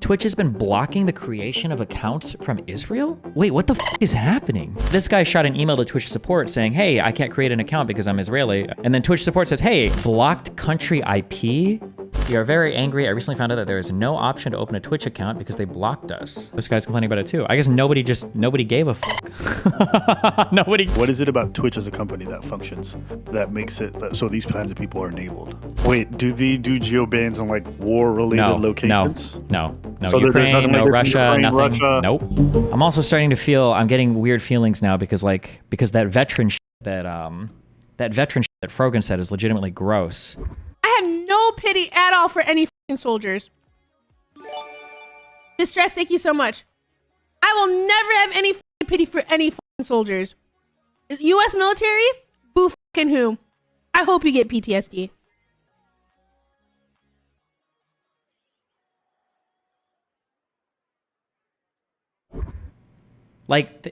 Twitch has been blocking the creation of accounts from Israel? Wait, what the f is happening? This guy shot an email to Twitch support saying, hey, I can't create an account because I'm Israeli. And then Twitch support says, hey, blocked country IP? We are very angry. I recently found out that there is no option to open a Twitch account because they blocked us. This guy's complaining about it too. I guess nobody gave a fuck. Nobody. What is it about Twitch as a company that functions, that makes it so these kinds of people are enabled? Wait, do they do geo bans in like war-related locations? No. So Ukraine, no Russia, Ukraine, nothing. Russia. Nope. I'm also starting to feel, I'm getting weird feelings now because that veteran shit that Frogan said is legitimately gross. I have no pity at all for any fucking soldiers. Distress, thank you so much. I will never have any fucking pity for any fucking soldiers. U.S. military? Boo fucking who? I hope you get PTSD.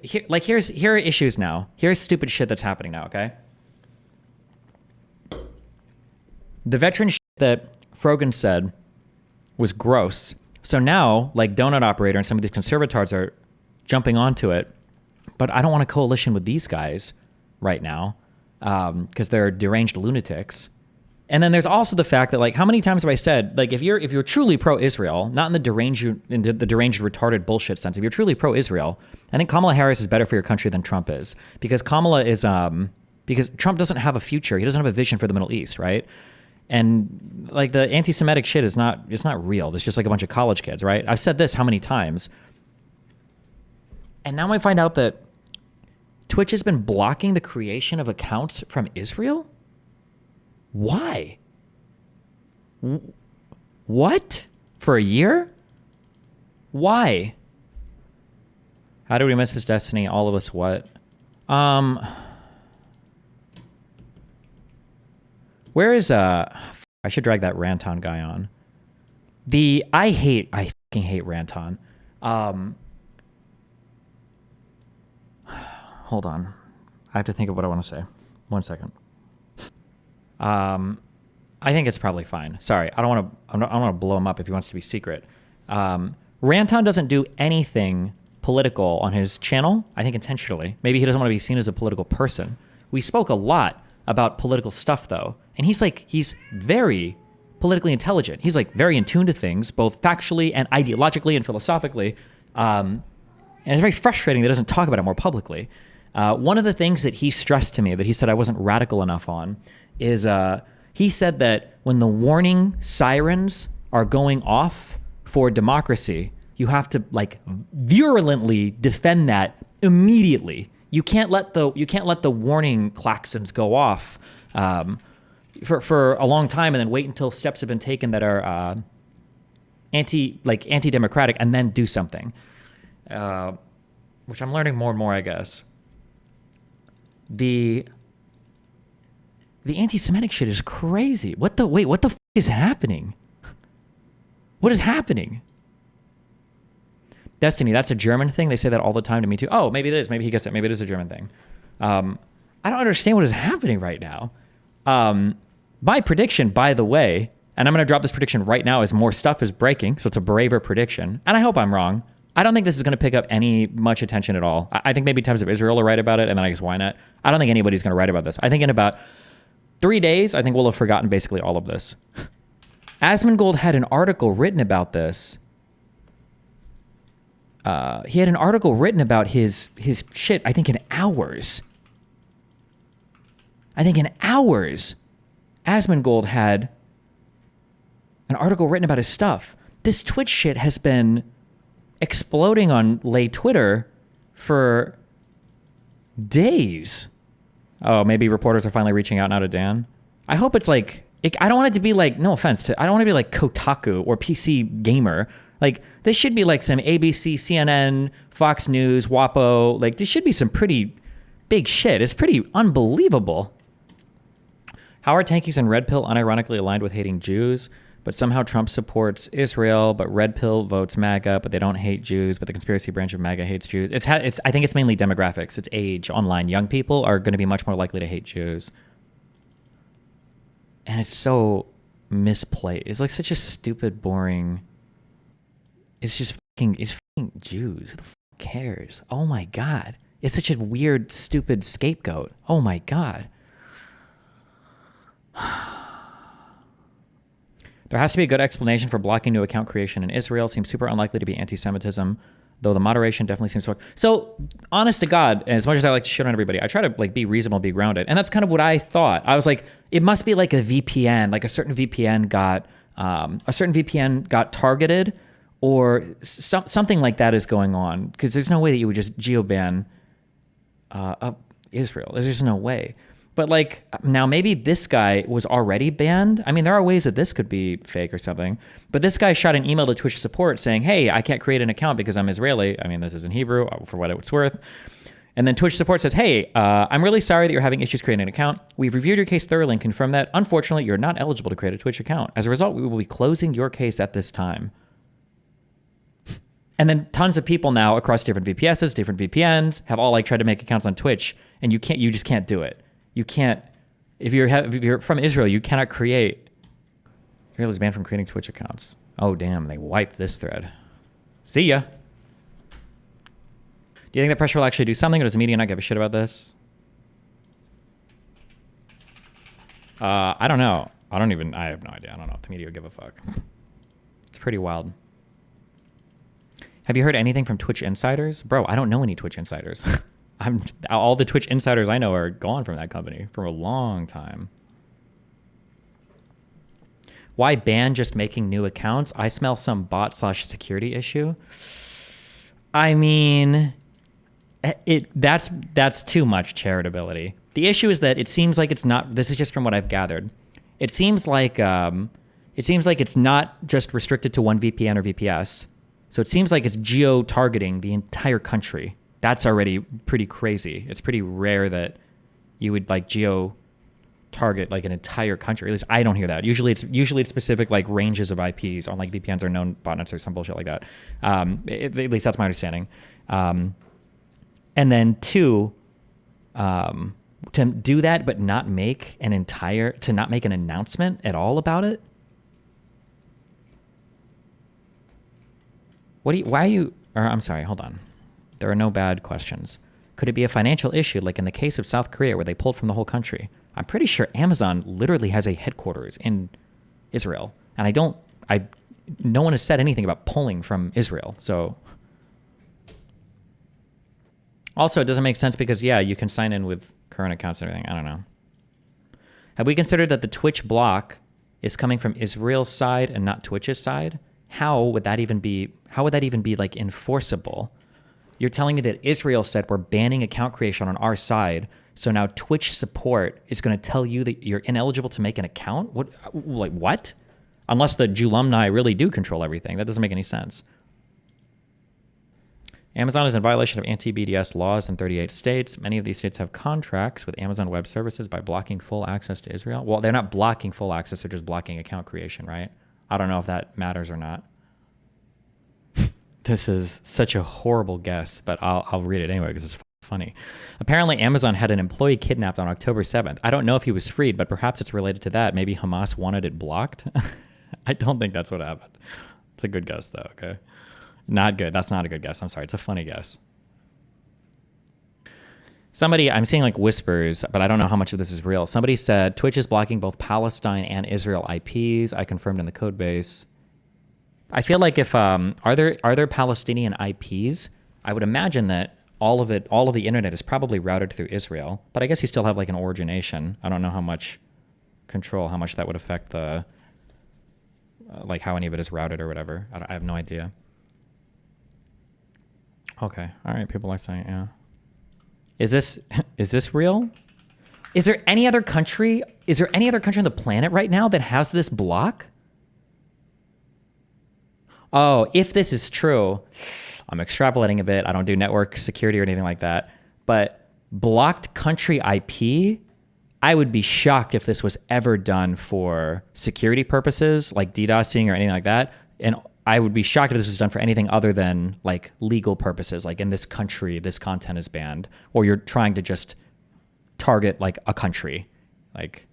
Here are issues now. Here's stupid shit that's happening now, okay? The veteran shit that Frogan said was gross. So now, like Donut Operator and some of these conservatards are jumping onto it, but I don't want a coalition with these guys right now because they're deranged lunatics. And then there's also the fact that, like, how many times have I said, like, if you're truly pro-Israel, not in the deranged retarded bullshit sense, if you're truly pro-Israel, I think Kamala Harris is better for your country than Trump is, because Kamala is because Trump doesn't have a future, he doesn't have a vision for the Middle East, right? And like the anti-Semitic shit it's not real. It's just like a bunch of college kids, right? I've said this how many times, and now I find out that Twitch has been blocking the creation of accounts from Israel. Why? What? For a year? Why? How do we miss his destiny? All of us what? Where is I should drag that Ranton guy on. I fucking hate Ranton. Hold on. I have to think of what I want to say. 1 second. I think it's probably fine. Sorry, I don't want to blow him up if he wants to be secret. Ranton doesn't do anything political on his channel, I think intentionally. Maybe he doesn't want to be seen as a political person. We spoke a lot about political stuff though, and he's very politically intelligent. He's like very in tune to things, both factually and ideologically and philosophically. And it's very frustrating that he doesn't talk about it more publicly. One of the things that he stressed to me that he said I wasn't radical enough on is he said that when the warning sirens are going off for democracy, you have to like virulently defend that immediately. You can't let the warning klaxons go off for a long time and then wait until steps have been taken that are anti-democratic and then do something. Which I'm learning more and more, I guess. The anti-Semitic shit is crazy. What the f is happening? What is happening? Destiny, that's a German thing. They say that all the time to me too. Oh, maybe it is. Maybe he gets it. Maybe it is a German thing. I don't understand what is happening right now. My prediction, by the way, and I'm going to drop this prediction right now as more stuff is breaking, so it's a braver prediction, and I hope I'm wrong. I don't think this is going to pick up any much attention at all. I think maybe Times of Israel will write about it, and then I guess why not? I don't think anybody's going to write about this. I think in about 3 days, I think we'll have forgotten basically all of this. Asmongold had an article written about this. He had an article written about his shit, I think in hours. Asmongold had an article written about his stuff. This Twitch shit has been exploding on lay Twitter for days. Oh, maybe reporters are finally reaching out now to Dan. I hope it's like, I don't want it to be like, no offense, I don't want to be like Kotaku or PC Gamer. Like, this should be like some ABC, CNN, Fox News, WAPO. Like, this should be some pretty big shit. It's pretty unbelievable. How are Tankies and Red Pill unironically aligned with hating Jews? But somehow Trump supports Israel, but Red Pill votes MAGA, but they don't hate Jews, but the conspiracy branch of MAGA hates Jews. I think it's mainly demographics. It's age online. Young people are going to be much more likely to hate Jews. And it's so misplaced. It's like such a stupid, boring... it's just it's fucking Jews. Who the fuck cares? Oh my God. It's such a weird, stupid scapegoat. Oh my God. There has to be a good explanation for blocking new account creation in Israel. Seems super unlikely to be anti-Semitism, though the moderation definitely seems to work. So, honest to God, as much as I like to shit on everybody, I try to like be reasonable, be grounded, and that's kind of what I thought. I was like, it must be like a VPN, like a certain VPN got targeted, or something like that is going on, because there's no way that you would just geoban Israel. There's just no way. But like now maybe this guy was already banned. I mean, there are ways that this could be fake or something. But this guy shot an email to Twitch support saying, hey, I can't create an account because I'm Israeli. I mean, this is in Hebrew for what it's worth. And then Twitch support says, hey, I'm really sorry that you're having issues creating an account. We've reviewed your case thoroughly and confirmed that, unfortunately, you're not eligible to create a Twitch account. As a result, we will be closing your case at this time. And then tons of people now across different VPNs have all like tried to make accounts on Twitch, and you just can't do it. You can't, if you're from Israel, you cannot create. Israel is banned from creating Twitch accounts. Oh, damn, they wiped this thread. See ya. Do you think that pressure will actually do something, or does the media not give a shit about this? I don't know. I have no idea. I don't know if the media would give a fuck. It's pretty wild. Have you heard anything from Twitch insiders? Bro, I don't know any Twitch insiders. All the Twitch insiders I know are gone from that company for a long time. Why ban just making new accounts? I smell some bot/security issue. I mean, that's too much charitability. The issue is that it seems like it's not. This is just from what I've gathered. It seems like it's not just restricted to one VPN or VPS. So it seems like it's geo-targeting the entire country. That's already pretty crazy. It's pretty rare that you would like geo-target like an entire country. At least I don't hear that. Usually it's specific like ranges of IPs on like VPNs or known botnets or some bullshit like that. At least that's my understanding. And then two, to do that but not make an announcement at all about it. I'm sorry, hold on. There are no bad questions. Could it be a financial issue like in the case of South Korea where they pulled from the whole country? I'm pretty sure Amazon literally has a headquarters in Israel. And no one has said anything about pulling from Israel. So also it doesn't make sense because you can sign in with current accounts and everything. I don't know. Have we considered that the Twitch block is coming from Israel's side and not Twitch's side? How would that even be like enforceable? You're telling me that Israel said we're banning account creation on our side, so now Twitch support is going to tell you that you're ineligible to make an account? What? Unless the Julumni really do control everything. That doesn't make any sense. Amazon is in violation of anti-BDS laws in 38 states. Many of these states have contracts with Amazon Web Services by blocking full access to Israel. Well, they're not blocking full access, they're just blocking account creation, right? I don't know if that matters or not. This is such a horrible guess, but I'll read it anyway because it's funny. Apparently, Amazon had an employee kidnapped on October 7th. I don't know if he was freed, but perhaps it's related to that. Maybe Hamas wanted it blocked. I don't think that's what happened. It's a good guess, though, okay? Not good. That's not a good guess. I'm sorry. It's a funny guess. I'm seeing like whispers, but I don't know how much of this is real. Somebody said Twitch is blocking both Palestine and Israel IPs. I confirmed in the code base. I feel like if are there Palestinian IPs? I would imagine that all of the internet is probably routed through Israel, but I guess you still have like an origination. I don't know how much that would affect the like how any of it is routed or whatever. I have no idea. Okay, all right. People are saying, yeah. Is this real? Is there any other country on the planet right now that has this block? Oh, if this is true, I'm extrapolating a bit. I don't do network security or anything like that. But blocked country IP, I would be shocked if this was ever done for security purposes, like DDoSing or anything like that. And I would be shocked if this was done for anything other than like legal purposes, like in this country, this content is banned, or you're trying to just target like a country. Like,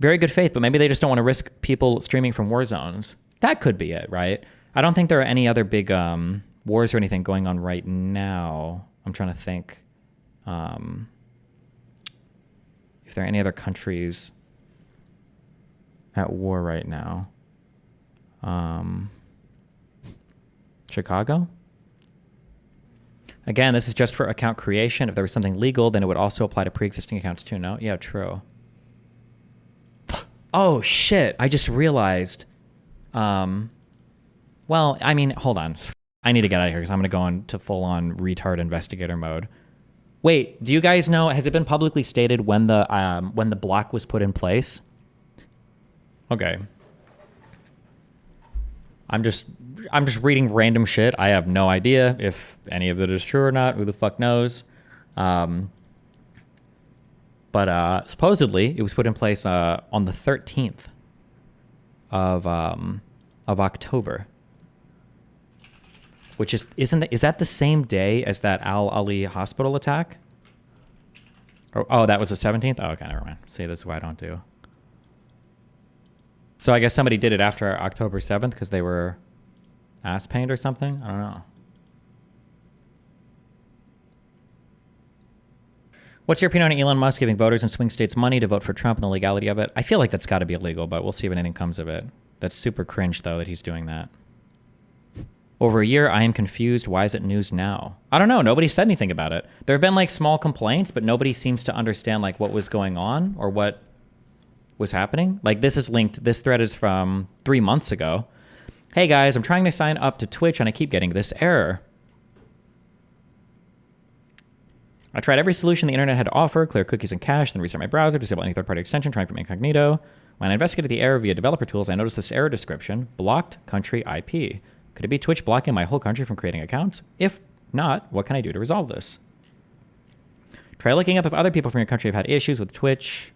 very good faith, but maybe they just don't want to risk people streaming from war zones. That could be it, right? I don't think there are any other big wars or anything going on right now. I'm trying to think if there are any other countries at war right now. Chicago? Again, this is just for account creation. If there was something legal, then it would also apply to pre-existing accounts too, no? Yeah, true. Oh, shit. I just realized. Well, I mean, hold on. I need to get out of here because I'm going to go into full-on retard investigator mode. Wait, do you guys know, has it been publicly stated when the block was put in place? Okay. I'm just reading random shit. I have no idea if any of it is true or not. Who the fuck knows? But supposedly it was put in place on the 13th of October, which is that the same day as that Al Ali hospital attack? Oh, that was the 17th. Oh, okay, never mind. See, this is what I don't do. So I guess somebody did it after October 7th because they were ass pained or something. I don't know. What's your opinion on Elon Musk giving voters in swing states money to vote for Trump and the legality of it? I feel like that's got to be illegal, but we'll see if anything comes of it. That's super cringe, though, that he's doing that. Over a year, I am confused. Why is it news now? I don't know. Nobody said anything about it. There have been like small complaints, but nobody seems to understand like what was going on or what was happening. Like this is linked. This thread is from 3 months ago. Hey guys, I'm trying to sign up to Twitch and I keep getting this error. I tried every solution the internet had to offer, clear cookies and cache, then restart my browser, disable any third-party extension, trying from incognito. When I investigated the error via developer tools, I noticed this error description, blocked country IP. Could it be Twitch blocking my whole country from creating accounts? If not, what can I do to resolve this? Try looking up if other people from your country have had issues with Twitch.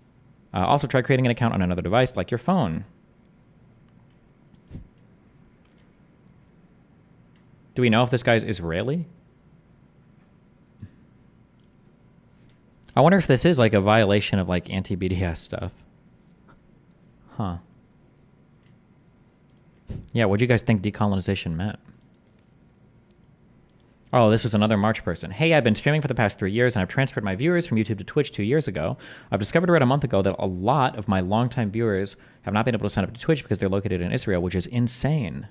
Also try creating an account on another device like your phone. Do we know if this guy's Israeli? I wonder if this is like a violation of like anti-BDS stuff. Huh. Yeah, what do you guys think decolonization meant? Oh, this was another March person. Hey, I've been streaming for the past 3 years and I've transferred my viewers from YouTube to Twitch 2 years ago. I've discovered around a month ago that a lot of my longtime viewers have not been able to sign up to Twitch because they're located in Israel, which is insane.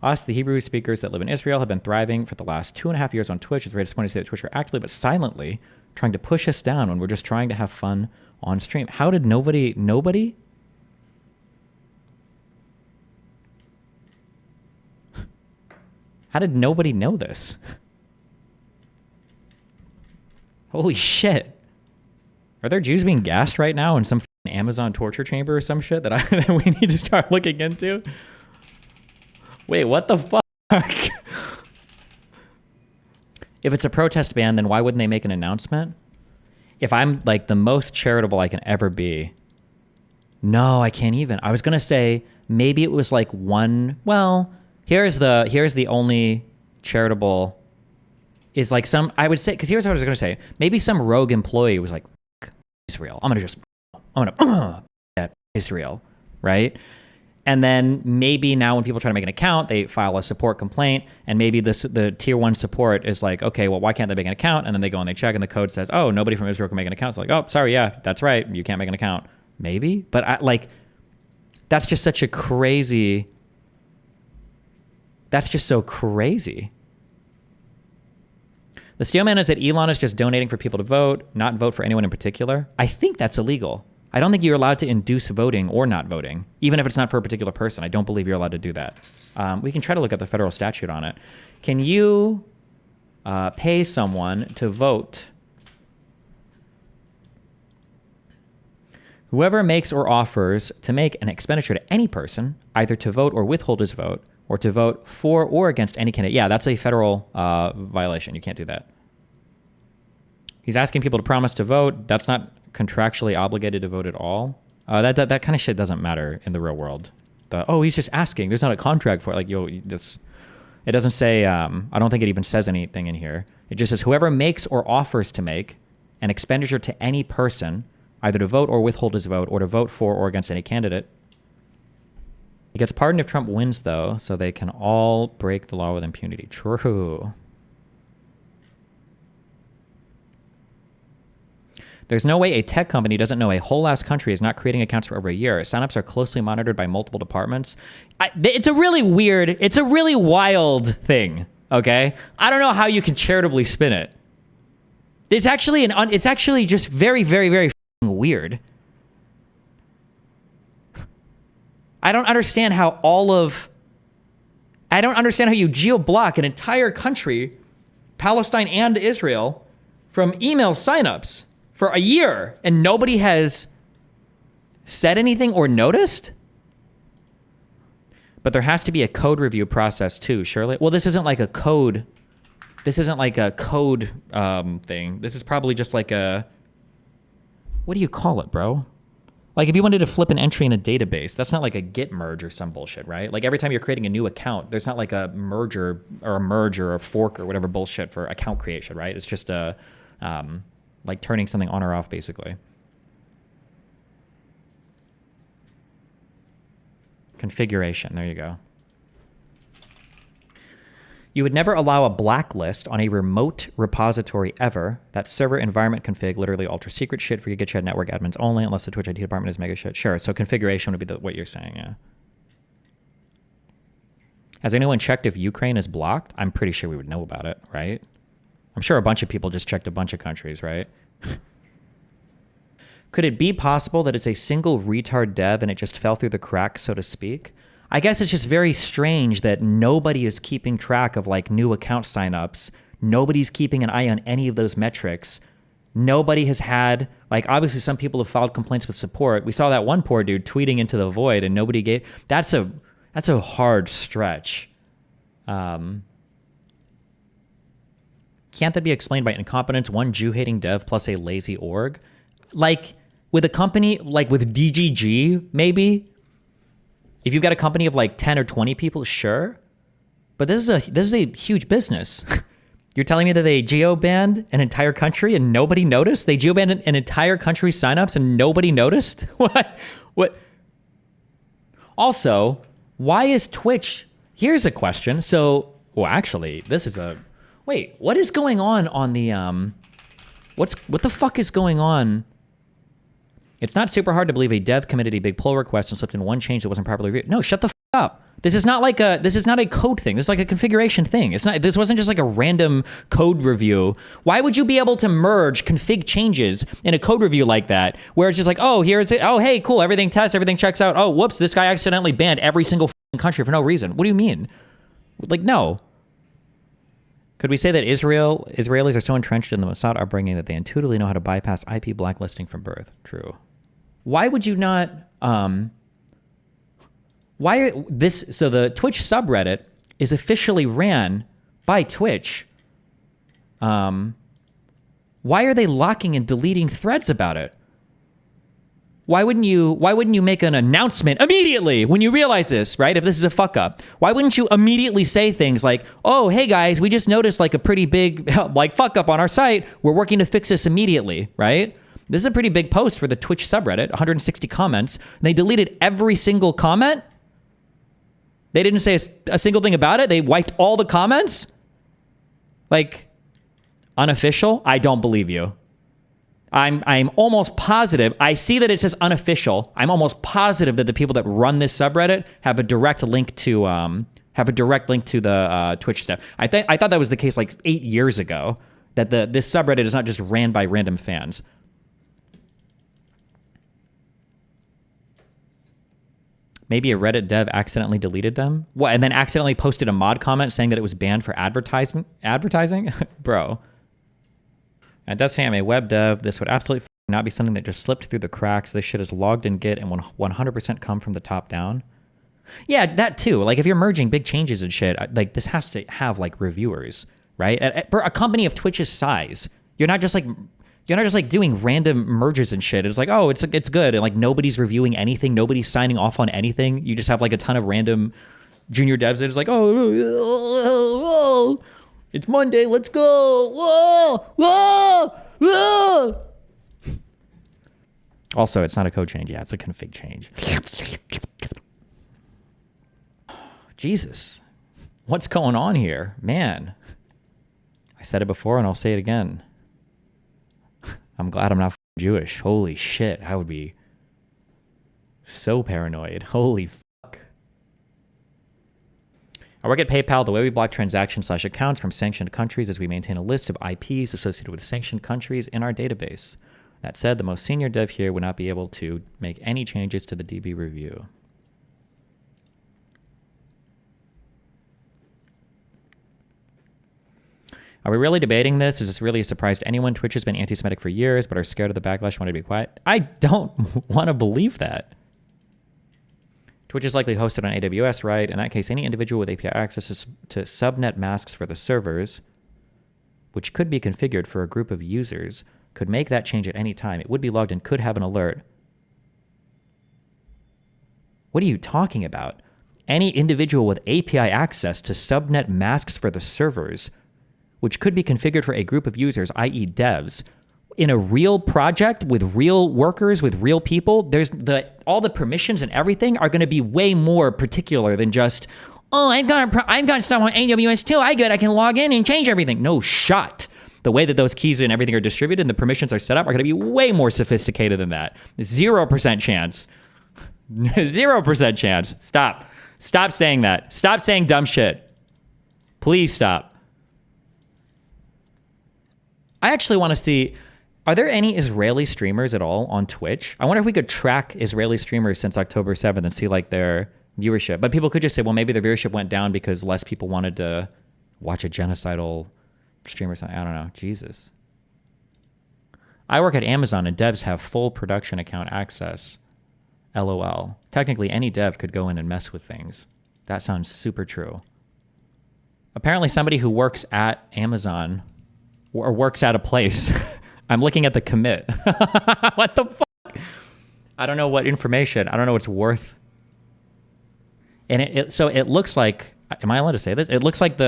Us, the Hebrew speakers that live in Israel, have been thriving for the last 2.5 years on Twitch. It's very disappointing to say that Twitch are actively but silently trying to push us down when we're just trying to have fun on stream. How did nobody? How did nobody know this? Holy shit. Are there Jews being gassed right now in some Amazon torture chamber or some shit that we need to start looking into? Wait, what the fuck? If it's a protest ban, then why wouldn't they make an announcement? If I'm like the most charitable I can ever be. No, I can't even. I was going to say maybe it was like one, well, here's the only charitable is like some, I would say, because here's what I was going to say. Maybe some rogue employee was like, Israel. I'm going to Israel, right? And then maybe now when people try to make an account, they file a support complaint, and maybe the tier 1 support is like, okay, well, why can't they make an account? And then they go and they check, and the code says, oh, nobody from Israel can make an account. So like, oh, sorry, yeah, that's right, you can't make an account. Maybe, but that's just such a crazy. That's just so crazy. The steelman is that Elon is just donating for people to vote, not vote for anyone in particular. I think that's illegal. I don't think you're allowed to induce voting or not voting, even if it's not for a particular person. I don't believe you're allowed to do that. We can try to look up the federal statute on it. Can you pay someone to vote? Whoever makes or offers to make an expenditure to any person, either to vote or withhold his vote, or to vote for or against any candidate. Yeah, that's a federal violation. You can't do that. He's asking people to promise to vote. That's not contractually obligated to vote at all. That kind of shit doesn't matter in the real world. He's just asking. There's not a contract for it. It doesn't say, I don't think it even says anything in here. It just says whoever makes or offers to make an expenditure to any person, either to vote or withhold his vote, or to vote for or against any candidate. He gets pardoned if Trump wins, though, so they can all break the law with impunity. True. There's no way a tech company doesn't know a whole ass country is not creating accounts for over a year. Signups are closely monitored by multiple departments. It's a really weird, it's a really wild thing, okay? I don't know how you can charitably spin it. It's actually it's actually just very, very, very weird. I don't understand how you geo-block an entire country, Palestine and Israel, from email signups for a year and nobody has said anything or noticed? But there has to be a code review process too, surely. Well, this isn't like a code. This isn't like a code thing. This is probably just like a, what do you call it, bro? Like if you wanted to flip an entry in a database, that's not like a git merge or some bullshit, right? Like every time you're creating a new account, there's not like a merger or a merge or a fork or whatever bullshit for account creation, right? It's just a, like turning something on or off, basically. Configuration, there you go. You would never allow a blacklist on a remote repository ever. That server environment config, literally ultra secret shit for your GitChat network admins only, unless the Twitch IT department is mega shit. Sure, so configuration would be what you're saying, yeah. Has anyone checked if Ukraine is blocked? I'm pretty sure we would know about it, right? I'm sure a bunch of people just checked a bunch of countries, right? Could it be possible that it's a single retard dev and it just fell through the cracks, so to speak? I guess it's just very strange that nobody is keeping track of like new account signups. Nobody's keeping an eye on any of those metrics. Nobody has had, like, obviously some people have filed complaints with support. We saw that one poor dude tweeting into the void and nobody gave, that's a hard stretch. Can't that be explained by incompetence, one Jew-hating dev plus a lazy org? Like, with a company, like with DGG, maybe? If you've got a company of like 10 or 20 people, sure. But this is a huge business. You're telling me that they geo-banned an entire country and nobody noticed? They geo-banned an entire country's signups and nobody noticed? What? Also, why is Twitch... Here's a question. So, well, actually, this is a... Wait, what is going on the... What the fuck is going on? It's not super hard to believe a dev committed a big pull request and slipped in one change that wasn't properly reviewed. No, shut the fuck up. This is not a code thing. This is like a configuration thing. This wasn't just like a random code review. Why would you be able to merge config changes in a code review like that, where it's just like, oh, here's it. Oh, hey, cool. Everything tests, everything checks out. Oh, whoops, this guy accidentally banned every single country for no reason. What do you mean? Like, no. Could we say that Israelis are so entrenched in the Mossad upbringing that they intuitively know how to bypass IP blacklisting from birth? True. Why would you not, so the Twitch subreddit is officially ran by Twitch. Why are they locking and deleting threads about it? Why wouldn't you make an announcement immediately when you realize this, right? If this is a fuck up, why wouldn't you immediately say things like, oh, hey guys, we just noticed like a pretty big like fuck up on our site. We're working to fix this immediately, right? This is a pretty big post for the Twitch subreddit, 160 comments. And they deleted every single comment. They didn't say a single thing about it. They wiped all the comments. Like, unofficial? I don't believe you. I'm almost positive. I see that it says unofficial. I'm almost positive that the people that run this subreddit have a direct link to the Twitch stuff. I thought that was the case like 8 years ago. That this subreddit is not just ran by random fans. Maybe a Reddit dev accidentally deleted them? What, and then accidentally posted a mod comment saying that it was banned for advertising? Bro. At Destiny, I'm a web dev. This would absolutely not be something that just slipped through the cracks. This shit is logged in Git and 100% come from the top down. Yeah, that too. Like if you're merging big changes and shit, like this has to have like reviewers, right? For a company of Twitch's size, you're not just like doing random merges and shit. It's like, oh, it's good. And like nobody's reviewing anything. Nobody's signing off on anything. You just have like a ton of random junior devs that is like, oh, it's Monday. Let's go. Whoa, whoa, whoa. Also, it's not a code change. Yeah, it's a config change. Jesus, what's going on here? Man, I said it before and I'll say it again. I'm glad I'm not Jewish. Holy shit, I would be so paranoid. Holy fuck. I work at PayPal. The way we block transactions/accounts from sanctioned countries is we maintain a list of IPs associated with sanctioned countries in our database. That said, the most senior dev here would not be able to make any changes to the DB review. Are we really debating this? Is this really a surprise to anyone? Twitch has been anti-Semitic for years, but are scared of the backlash, want to be quiet. I don't want to believe that. Twitch is likely hosted on AWS, right? In that case, any individual with API access to subnet masks for the servers, which could be configured for a group of users, could make that change at any time. It would be logged and could have an alert. What are you talking about? Any individual with API access to subnet masks for the servers, which could be configured for a group of users, i.e. devs, in a real project with real workers, with real people, there's all the permissions and everything are going to be way more particular than just, oh, I've got stuff on AWS too. I can log in and change everything. No shot. The way that those keys and everything are distributed and the permissions are set up are going to be way more sophisticated than that. 0% chance. 0% chance. Stop. Stop saying that. Stop saying dumb shit. Please stop. I actually want to see, are there any Israeli streamers at all on Twitch? I wonder if we could track Israeli streamers since October 7th and see like their viewership. But people could just say, well, maybe their viewership went down because less people wanted to watch a genocidal stream or something. I don't know. Jesus. I work at Amazon and devs have full production account access. LOL. Technically, any dev could go in and mess with things. That sounds super true. Apparently, somebody who works at Amazon or works at a place. I'm looking at the commit. What the fuck? I don't know what information. I don't know what's worth. And so it looks like, am I allowed to say this? It looks like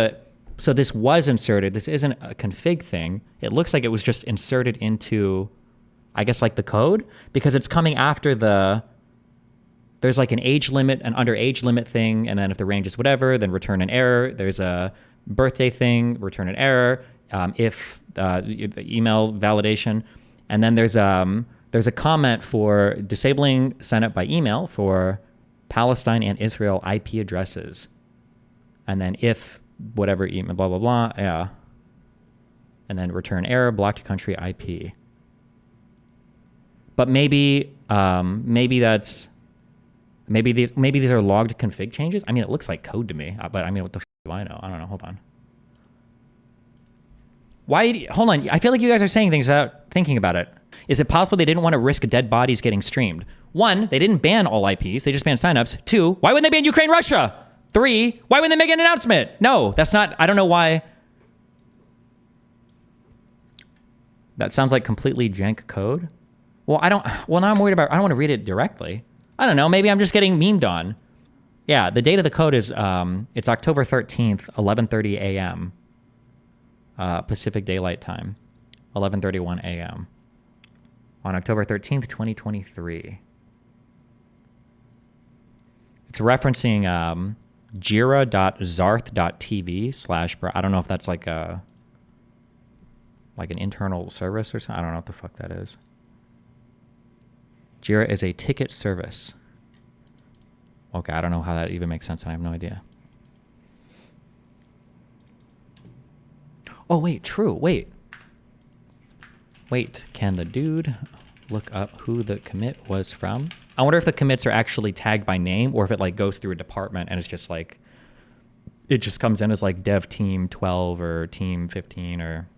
so this was inserted. This isn't a config thing. It looks like it was just inserted into, I guess, like the code, because it's coming after there's like an age limit, an under age limit thing. And then if the range is whatever, then return an error. There's a birthday thing, return an error. If email validation. And then there's a comment for disabling send up by email for Palestine and Israel IP addresses. And then if whatever email, blah, blah, blah. Yeah. And then return error, blocked country IP. But maybe these are logged config changes. I mean, it looks like code to me, but I mean, what the f do I know? I don't know. Hold on. Hold on. I feel like you guys are saying things without thinking about it. Is it possible they didn't want to risk dead bodies getting streamed? 1, they didn't ban all IPs. They just banned signups. 2, why wouldn't they ban Ukraine, Russia? 3, why wouldn't they make an announcement? No, that's not, I don't know why. That sounds like completely jank code. Well, now I'm worried about, I don't want to read it directly. I don't know. Maybe I'm just getting memed on. Yeah, the date of the code is, it's October 13th, 11:30 a.m. Pacific Daylight Time, 11:31 a.m. on October 13th, 2023. It's referencing jira.zarth.tv / I don't know if that's like an internal service or something. I don't know what the fuck that is. Jira is a ticket service. Okay, I don't know how that even makes sense, and I have no idea. Oh, wait, true, wait. Wait, can the dude look up who the commit was from? I wonder if the commits are actually tagged by name or if it like goes through a department and it's just like, it just comes in as like dev team 12 or team 15 or...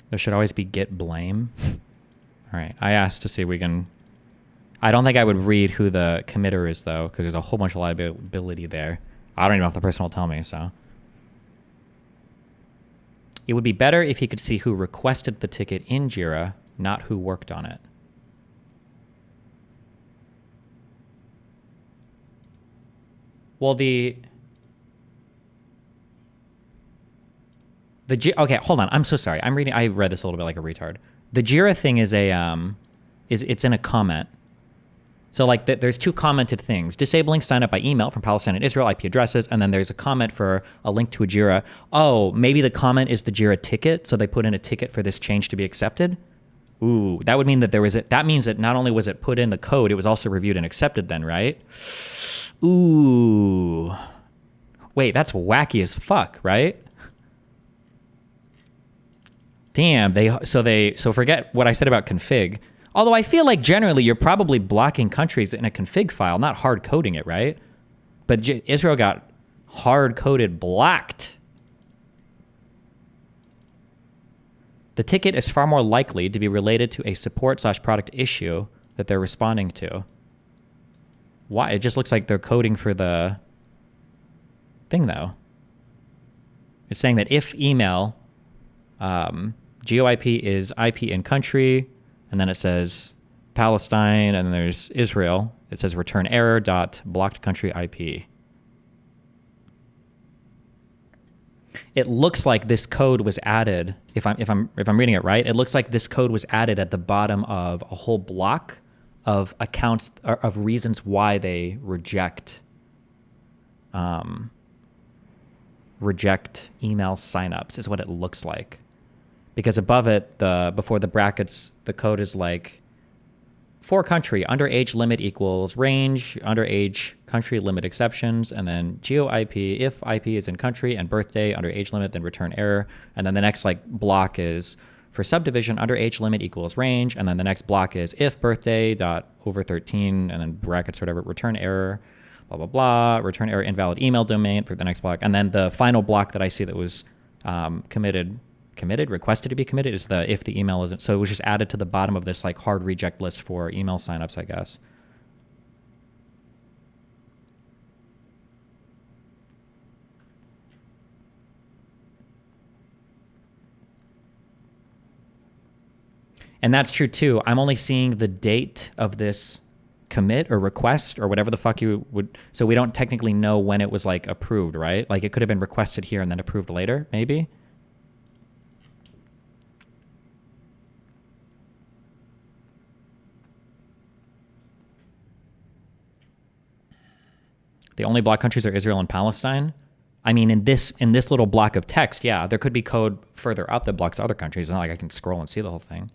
There should always be git blame. All right, I asked to see if we can... I don't think I would read who the committer is though, because there's a whole bunch of liability there. I don't even know if the person will tell me, so... It would be better if he could see who requested the ticket in Jira, not who worked on it. Well, okay, hold on. I'm so sorry. I read this a little bit like a retard. The Jira thing is it's in a comment. So like there's two commented things: disabling sign up by email from Palestine and Israel IP addresses, and then there's a comment for a link to a Jira. Oh, maybe the comment is the Jira ticket, so they put in a ticket for this change to be accepted. Ooh, that would mean that that means that not only was it put in the code, it was also reviewed and accepted then, right? Ooh. Wait, that's wacky as fuck, right? Damn, so forget what I said about config. Although I feel like generally you're probably blocking countries in a config file, not hard coding it, right? But Israel got hard coded blocked. The ticket is far more likely to be related to a support/product issue that they're responding to. Why? It just looks like they're coding for the thing, though. It's saying that if email, GeoIP is IP in country, and then it says Palestine, and then there's Israel. It says return error dot blocked country IP. It looks like this code was added. If I'm reading it right, it looks like this code was added at the bottom of a whole block of accounts of reasons why they reject email signups is what it looks like. Because above it, before the brackets, the code is like for country, underage limit equals range, underage country limit exceptions, and then geo IP, if IP is in country, and birthday, underage limit, then return error. And then the next like block is for subdivision, underage limit equals range, and then the next block is if birthday dot over 13, and then brackets, whatever, return error, blah, blah, blah, return error, invalid email domain for the next block. And then the final block that I see that was requested to be committed is the if the email isn't. So it was just added to the bottom of this like hard reject list for email signups, I guess. And that's true too. I'm only seeing the date of this commit or request or whatever the fuck you would. So we don't technically know when it was like approved, right? Like it could have been requested here and then approved later, maybe. The only block countries are Israel and Palestine. I mean, in this little block of text, yeah, there could be code further up that blocks other countries. It's not like I can scroll and see the whole thing.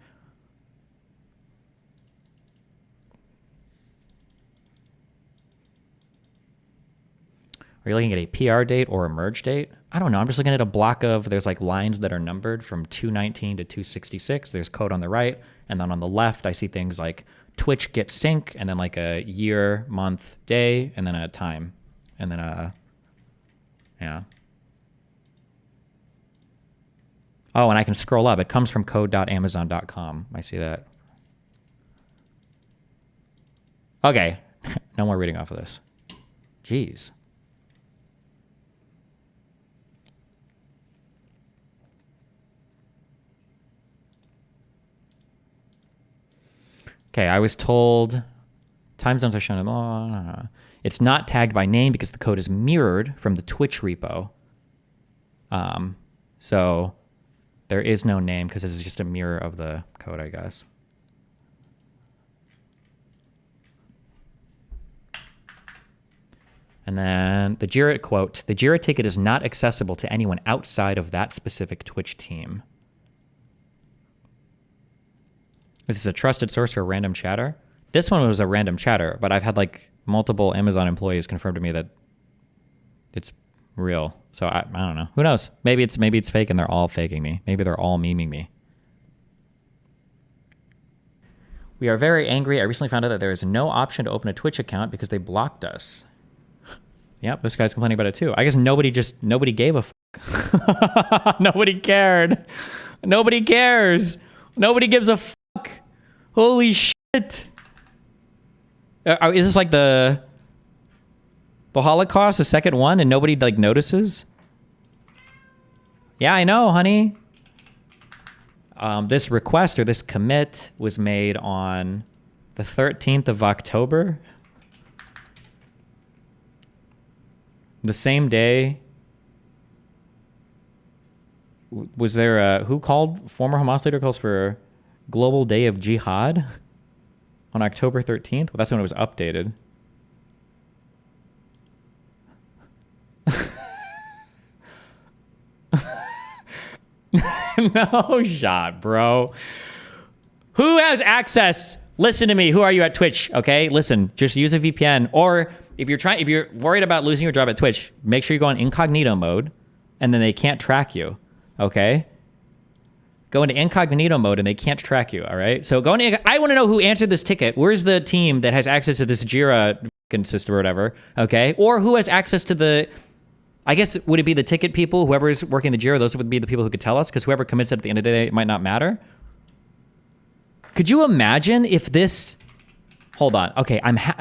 Are you looking at a PR date or a merge date? I don't know. I'm just looking at a block of, there's like lines that are numbered from 219 to 266. There's code on the right. And then on the left, I see things like Twitch get sync, and then like a year, month, day, and then a time. And then yeah. Oh, and I can scroll up. It comes from code.amazon.com. I see that. Okay. No more reading off of this. Jeez. Okay, I was told time zones are shown. No. It's not tagged by name because the code is mirrored from the Twitch repo. So there is no name because this is just a mirror of the code, I guess. And then the Jira quote, the Jira ticket is not accessible to anyone outside of that specific Twitch team. Is this a trusted source or a random chatter? This one was a random chatter, but I've had like multiple Amazon employees confirm to me that it's real. So I don't know. Who knows? Maybe it's fake and they're all faking me. Maybe they're all memeing me. We are very angry. I recently found out that there is no option to open a Twitch account because they blocked us. Yep, this guy's complaining about it too. I guess nobody gave a fuck. Nobody cared. Nobody cares. Nobody gives a fuck. Holy shit. Is this like the Holocaust, the second one, and nobody like notices? Yeah, I know, honey. This request or this commit was made on the 13th of October. The same day. Was there who called, former Hamas leader calls for Global Day of Jihad? On October 13th? Well, that's when it was updated. No shot, bro. Who has access? Listen to me. Who are you at Twitch? Okay, listen. Just use a VPN, or if you're worried about losing your job at Twitch, make sure you go on incognito mode, and then they can't track you. Okay. Go into incognito mode, and they can't track you. All right. So go into. I want to know who answered this ticket. Where's the team that has access to this Jira system or whatever? Okay, or who has access to the. I guess, would it be the ticket people, whoever's working the Jira, those would be the people who could tell us, because whoever commits it at the end of the day, it might not matter. Could you imagine if this, hold on, okay,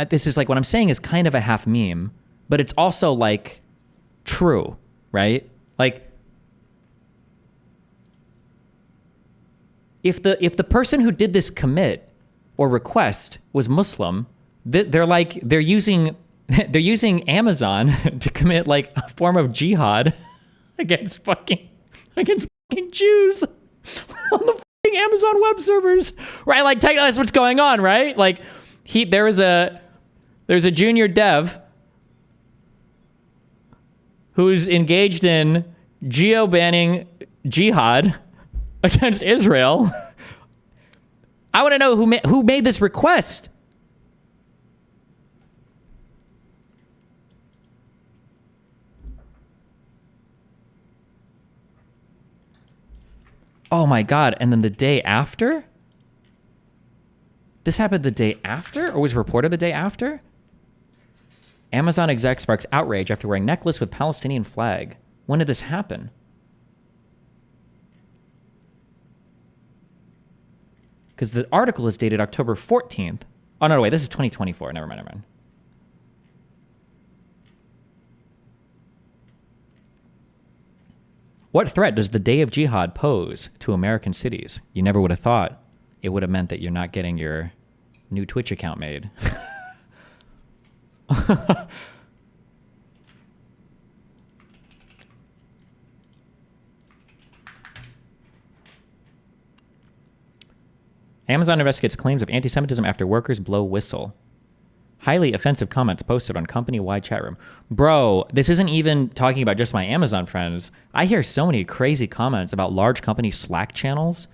this is like, what I'm saying is kind of a half meme, but it's also like true, right? Like, if the person who did this commit or request was Muslim, they're using Amazon to commit like a form of jihad against fucking Jews on the fucking Amazon web servers, right? Like that's what's going on, right? Like there's a junior dev who's engaged in geo-banning jihad against Israel. I want to know who made this request. Oh my God. And then the day after? This happened the day after, or was reported the day after? Amazon exec sparks outrage after wearing necklace with Palestinian flag. When did this happen? Because the article is dated October 14th. Oh, no, wait, this is 2024. Never mind. What threat does the day of jihad pose to American cities? You never would have thought it would have meant that you're not getting your new Twitch account made. Amazon investigates claims of anti-Semitism after workers blow whistle. Highly offensive comments posted on company-wide chat room. Bro, this isn't even talking about just my Amazon friends. I hear so many crazy comments about large company Slack channels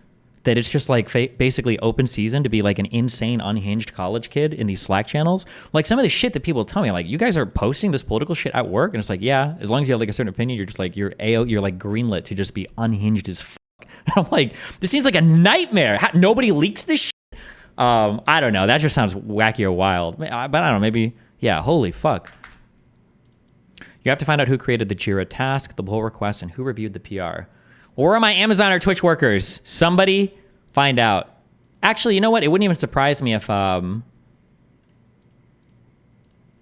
that it's just like basically open season to be like an insane, unhinged college kid in these Slack channels. Like some of the shit that people tell me, like, you guys are posting this political shit at work, and it's like, yeah, as long as you have like a certain opinion, you're just like, you're like greenlit to just be unhinged as fuck. I'm like, this seems like a nightmare. Nobody leaks this shit. I don't know. That just sounds wacky or wild. But I don't know. Maybe, yeah, holy fuck. You have to find out who created the Jira task, the pull request, and who reviewed the PR. Or are my Amazon or Twitch workers? Somebody find out. Actually, you know what? It wouldn't even surprise me if,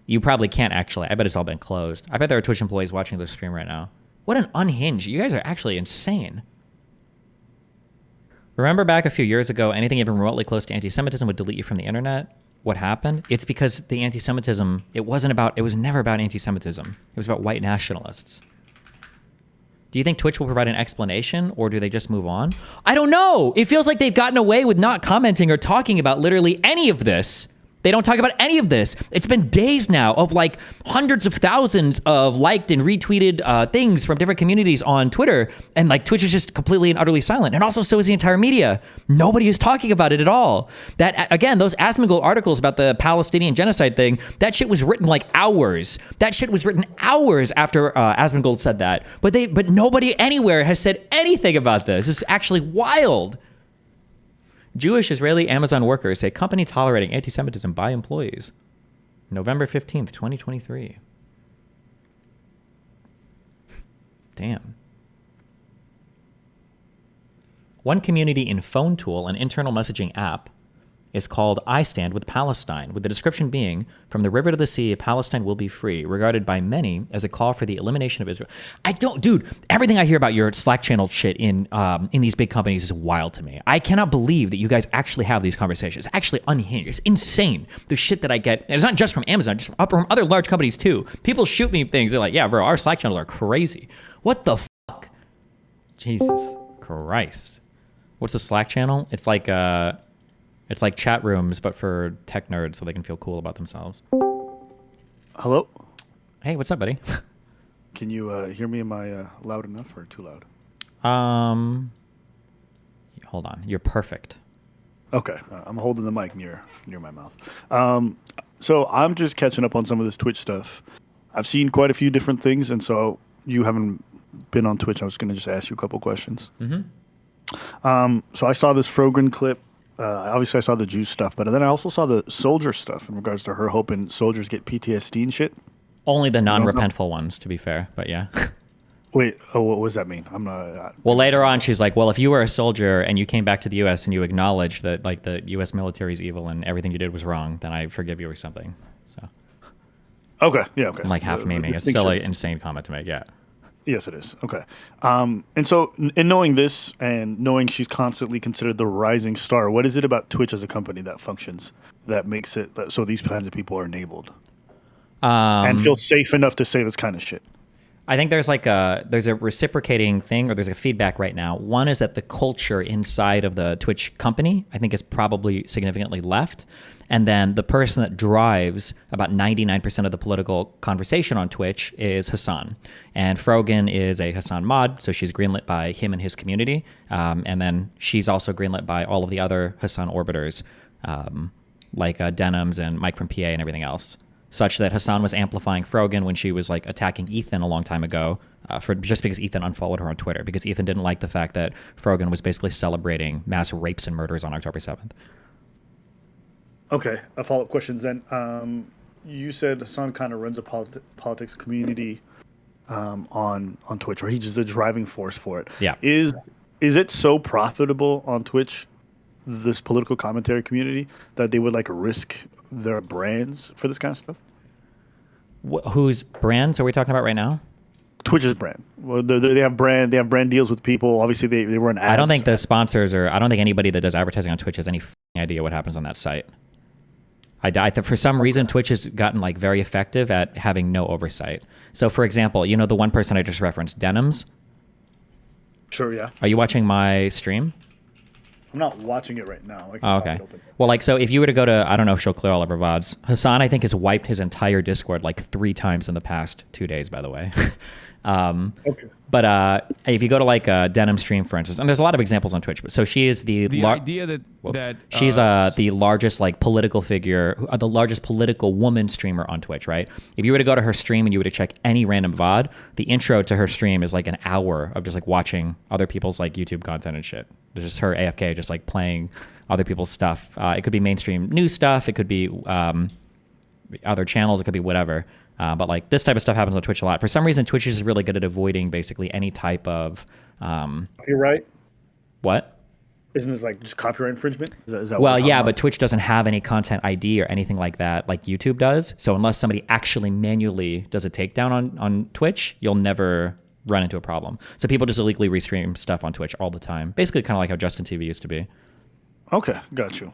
you probably can't actually. I bet it's all been closed. I bet there are Twitch employees watching this stream right now. What an unhinged. You guys are actually insane. Remember back a few years ago, anything even remotely close to anti-Semitism would delete you from the internet? What happened? It's because the anti-Semitism, it was never about anti-Semitism. It was about white nationalists. Do you think Twitch will provide an explanation, or do they just move on? I don't know. It feels like they've gotten away with not commenting or talking about literally any of this. They don't talk about any of this. It's been days now of like hundreds of thousands of liked and retweeted things from different communities on Twitter. And like Twitch is just completely and utterly silent. And also so is the entire media. Nobody is talking about it at all. That, again, those Asmongold articles about the Palestinian genocide thing, that shit was written like hours. That shit was written hours after Asmongold said that. But nobody anywhere has said anything about this. It's actually wild. Jewish Israeli Amazon workers say company tolerating anti-Semitism by employees. November 15th, 2023. Damn. One community in Phone Tool, an internal messaging app, is called I Stand with Palestine, with the description being, from the river to the sea, Palestine will be free, regarded by many as a call for the elimination of Israel. Dude, everything I hear about your Slack channel shit in these big companies is wild to me. I cannot believe that you guys actually have these conversations. It's actually unhinged. It's insane. The shit that I get, and it's not just from Amazon, just from other large companies too. People shoot me things. They're like, yeah, bro, our Slack channels are crazy. What the fuck? Jesus Christ. What's a Slack channel? It's like It's like chat rooms, but for tech nerds, so they can feel cool about themselves. Hello? Hey, what's up, buddy? Can you hear me? Am I loud enough or too loud? Hold on. You're perfect. Okay. I'm holding the mic near my mouth. So I'm just catching up on some of this Twitch stuff. I've seen quite a few different things, and so you haven't been on Twitch. I was going to just ask you a couple questions. So I saw this Frogan clip. Obviously, I saw the Jews stuff, but then I also saw the soldier stuff in regards to her hoping soldiers get PTSD and shit. Only the non-repentful ones, to be fair, but yeah. Wait, what does that mean? I'm not. Well, later on, she's like, well, if you were a soldier and you came back to the U.S. and you acknowledged that like the U.S. military is evil and everything you did was wrong, then I forgive you or something. So. Okay. Yeah. Okay. I'm like half memeing. It's still an insane comment to make. Yeah. Yes, it is. Okay. And so in knowing this and knowing she's constantly considered the rising star, what is it about Twitch as a company that functions that makes it so these kinds of people are enabled and feel safe enough to say this kind of shit? I think there's a reciprocating thing, or there's a feedback right now. One is that the culture inside of the Twitch company, I think, is probably significantly left. And then the person that drives about 99% of the political conversation on Twitch is Hassan. And Frogan is a Hassan mod, so she's greenlit by him and his community. And then she's also greenlit by all of the other Hassan orbiters, like Denims and Mike from PA and everything else. Such that Hassan was amplifying Frogan when she was like attacking Ethan a long time ago, for just because Ethan unfollowed her on Twitter, because Ethan didn't like the fact that Frogan was basically celebrating mass rapes and murders on October 7th. Okay, a follow-up questions then. You said Hassan kind of runs a politics community on Twitch, or he's just the driving force for it. Yeah. Is it so profitable on Twitch, this political commentary community, that they would like risk their brands for this kind of stuff? Whose brands are we talking about right now? Twitch's brand. Well, they have brand deals with people. Obviously, they run ads. I don't think the sponsors I don't think anybody that does advertising on Twitch has any idea what happens on that site. For some reason, Twitch has gotten like very effective at having no oversight. So, for example, you know the one person I just referenced, Denims? Sure, yeah. Are you watching my stream? I'm not watching it right now. Oh, okay. Well, like, so if you were to go to, I don't know if she'll clear all of her VODs. Hassan, I think, has wiped his entire Discord like 3 times in the past 2 days, by the way. Okay. But if you go to like a Denim stream, for instance, and there's a lot of examples on Twitch, but so she is the idea that she's the largest like political figure, the largest political woman streamer on Twitch, right? If you were to go to her stream and you were to check any random VOD, the intro to her stream is like an hour of just like watching other people's like YouTube content and shit. There's just her AFK just like playing other people's stuff. It could be mainstream news stuff. It could be other channels. It could be whatever. But like this type of stuff happens on Twitch a lot. For some reason, Twitch is really good at avoiding basically any type of copyright. What? Isn't this like just copyright infringement? Is that well, yeah, but Twitch doesn't have any content ID or anything like that, like YouTube does. So unless somebody actually manually does a takedown on Twitch, you'll never run into a problem. So people just illegally restream stuff on Twitch all the time. Basically, kind of like how Justin TV used to be. Okay, got you.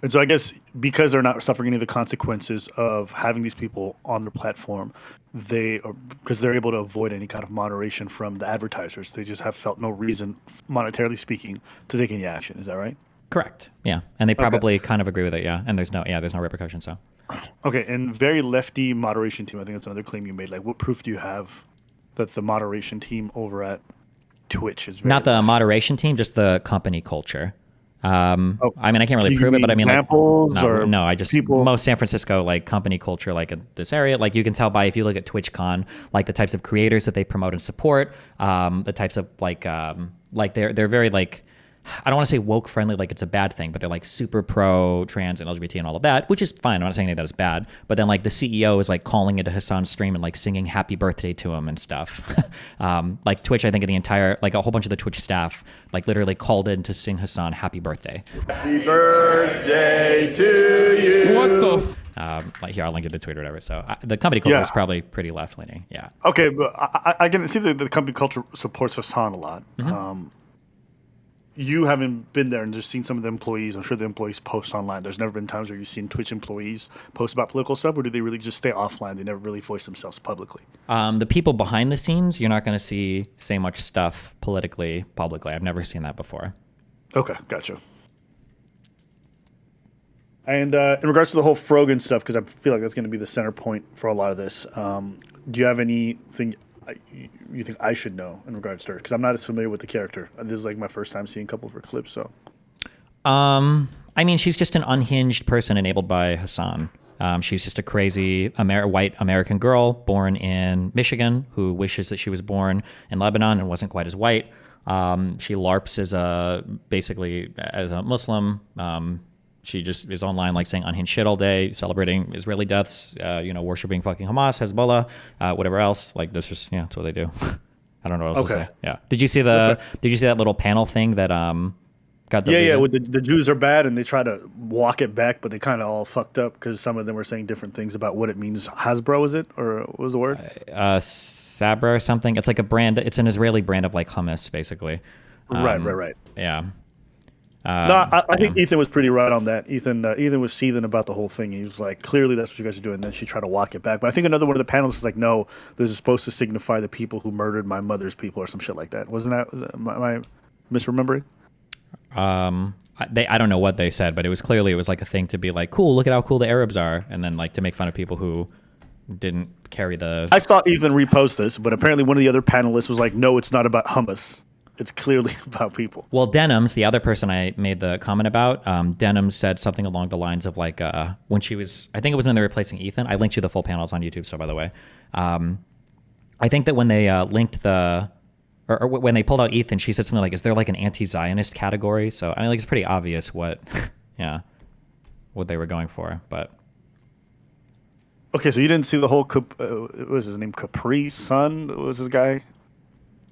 And so I guess because they're not suffering any of the consequences of having these people on their platform, because they're able to avoid any kind of moderation from the advertisers. They just have felt no reason, monetarily speaking, to take any action. Is that right? Correct. Yeah, and they probably kind of agree with it. Yeah, and there's no repercussion. So. Okay, and very lefty moderation team. I think that's another claim you made. Like, what proof do you have that the moderation team over at Twitch is very not the left? Moderation team, just the company culture? I mean, I can't really prove it, but I mean, examples like, or no, I just people? Most San Francisco like company culture, like in this area, like you can tell by if you look at TwitchCon, like the types of creators that they promote and support, the types of like they're very like. I don't want to say woke friendly like it's a bad thing, but they're like super pro trans and LGBT and all of that, which is fine. I'm not saying that is bad, but then like the CEO is like calling into Hassan's stream and like singing happy birthday to him and stuff. Like Twitch, I think the entire, like a whole bunch of the Twitch staff like literally called in to sing Hassan happy birthday. Happy birthday to you. What the like here, I'll link it to the tweet or whatever. So the company culture is probably pretty left leaning. Yeah. Okay, but I can see that the company culture supports Hassan a lot. Mm-hmm. You haven't been there and just seen some of the employees. I'm sure the employees post online. There's never been times where you've seen Twitch employees post about political stuff, or do they really just stay offline? They never really voice themselves publicly. The people behind the scenes, you're not going to say much stuff publicly. I've never seen that before. Okay, gotcha. And in regards to the whole Frogan stuff, because I feel like that's going to be the center point for a lot of this, do you have anything you think I should know in regards to her? Because I'm not as familiar with the character. This is like my first time seeing a couple of her clips. So, I mean, she's just an unhinged person enabled by Hassan. She's just a crazy white American girl born in Michigan who wishes that she was born in Lebanon and wasn't quite as white. She LARPs basically as a Muslim. She just is online like saying unhinged shit all day, celebrating Israeli deaths, worshiping fucking Hamas, Hezbollah, whatever else. Like this is that's what they do. I don't know what else to say. Yeah. Did you see that little panel thing that got deleted? Yeah. With the Jews are bad, and they try to walk it back, but they kind of all fucked up because some of them were saying different things about what it means. Hasbro, is it, or what was the word? Sabra or something. It's like a brand. It's an Israeli brand of like hummus, basically. Right. Yeah. No, I think Ethan was pretty right on that. Ethan was seething about the whole thing. He was like, clearly that's what you guys are doing. And then she tried to walk it back. But I think another one of the panelists was like, no, this is supposed to signify the people who murdered my mother's people or some shit like that. Was that am I misremembering? I don't know what they said, but it was like a thing to be like, cool, look at how cool the Arabs are. And then like to make fun of people who didn't carry the... I saw Ethan repost this, but apparently one of the other panelists was like, no, it's not about hummus. It's clearly about people. Well, Denims, the other person I made the comment about, Denims said something along the lines of like, when she was, I think it was when they were replacing Ethan. I linked you the full panels on YouTube, so by the way. I think that when they linked or when they pulled out Ethan, she said something like, is there like an anti-Zionist category? So, I mean, like, it's pretty obvious what they were going for, but. Okay, so you didn't see the whole, what was his name, Capri Sun? What was this guy?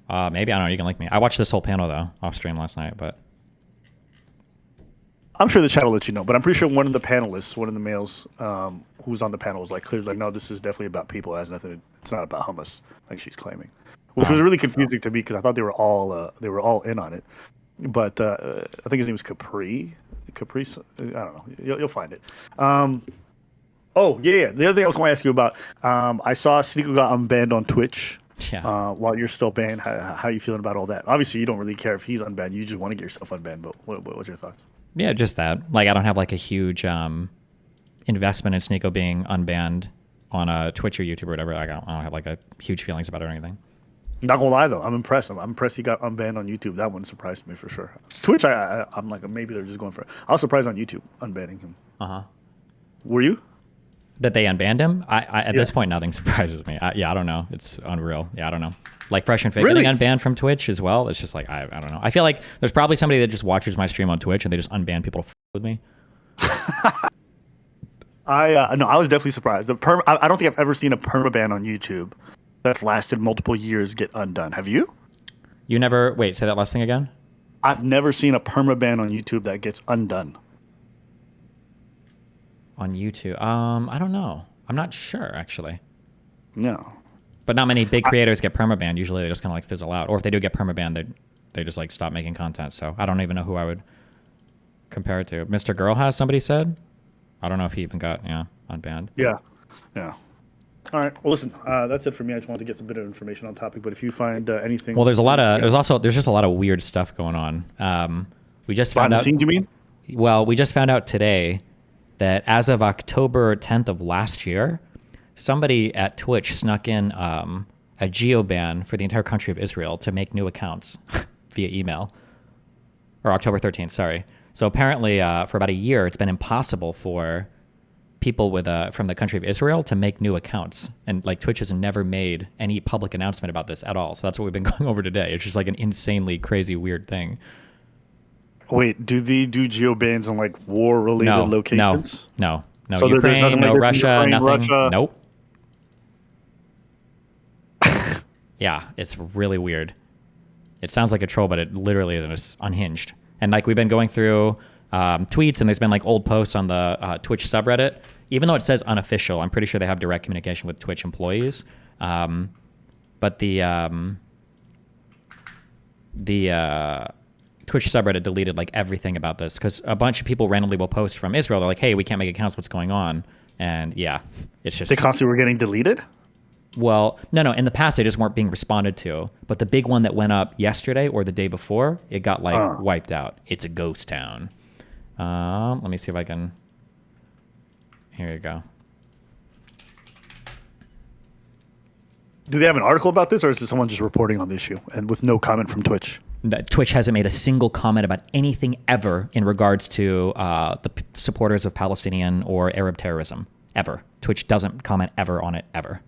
Maybe, I don't know, you can link me. I watched this whole panel, though, off stream last night, but... I'm sure the chat will let you know, but I'm pretty sure one of the panelists, one of the males who was on the panel was like, clearly like, no, this is definitely about people. It has nothing, it's not about hummus, like she's claiming. Which was really confusing to me because I thought they were all in on it. But I think his name was Capri. I don't know. You'll find it. Oh, yeah. The other thing I was going to ask you about, I saw Sneeko got unbanned on Twitch. Yeah. While you're still banned, how are you feeling about all that? Obviously, you don't really care if he's unbanned. You just want to get yourself unbanned. But what's your thoughts? Yeah, just that. Like, I don't have like a huge investment in Sneeko being unbanned on a Twitch or YouTube or whatever. I don't have like a huge feelings about it or anything. Not gonna lie though, I'm impressed. I'm impressed he got unbanned on YouTube. That one surprised me for sure. Twitch, I'm like, maybe they're just going for it. I was surprised on YouTube unbanning him. Were you? That they unbanned him? At this point, nothing surprises me. I don't know. It's unreal. Yeah, I don't know. Like Fresh and Fake getting unbanned from Twitch as well. It's just like, I don't know. I feel like there's probably somebody that just watches my stream on Twitch and they just unban people to with me. No, I was definitely surprised. I don't think I've ever seen a permaban on YouTube that's lasted multiple years get undone. Have you? You never... Wait, say that last thing again? I've never seen a permaban on YouTube that gets undone. On YouTube? I don't know. I'm not sure, actually. No. But not many big creators get permabanned. Usually they just kind of like fizzle out. Or if they do get permabanned, they just like stop making content. So I don't even know who I would compare it to. Mr. Girl has, somebody said? I don't know if he even got, unbanned. Yeah. All right. Well, listen, that's it for me. I just wanted to get some bit of information on topic. But if you find anything, well, there's just a lot of weird stuff going on. We just found out. Behind the scenes, you mean? Well, we just found out today that as of October 10th of last year, somebody at Twitch snuck in a geo ban for the entire country of Israel to make new accounts via email. Or October 13th, sorry. So apparently, for about a year, it's been impossible for people from the country of Israel to make new accounts. And like Twitch has never made any public announcement about this at all. So that's what we've been going over today. It's just like an insanely crazy, weird thing. Wait, do they do geo bans on like war-related locations? No. So Ukraine, no like Russia, Ukraine, nothing. Russia. Nope. Yeah, it's really weird. It sounds like a troll, but it literally is unhinged. And like we've been going through tweets, and there's been like old posts on the Twitch subreddit. Even though it says unofficial, I'm pretty sure they have direct communication with Twitch employees. But the Twitch subreddit deleted like everything about this because a bunch of people randomly will post from Israel. They're like, "Hey, we can't make accounts. What's going on?" And yeah, it's just they constantly were getting deleted. Well, no. In the past, they just weren't being responded to. But the big one that went up yesterday or the day before, it got like wiped out. It's a ghost town. Let me see if I can Here you go. Do they have an article about this, or is it someone just reporting on the issue and with no comment from Twitch? Twitch hasn't made a single comment about anything ever in regards to supporters of Palestinian or Arab terrorism, ever. Twitch doesn't comment ever on it, ever.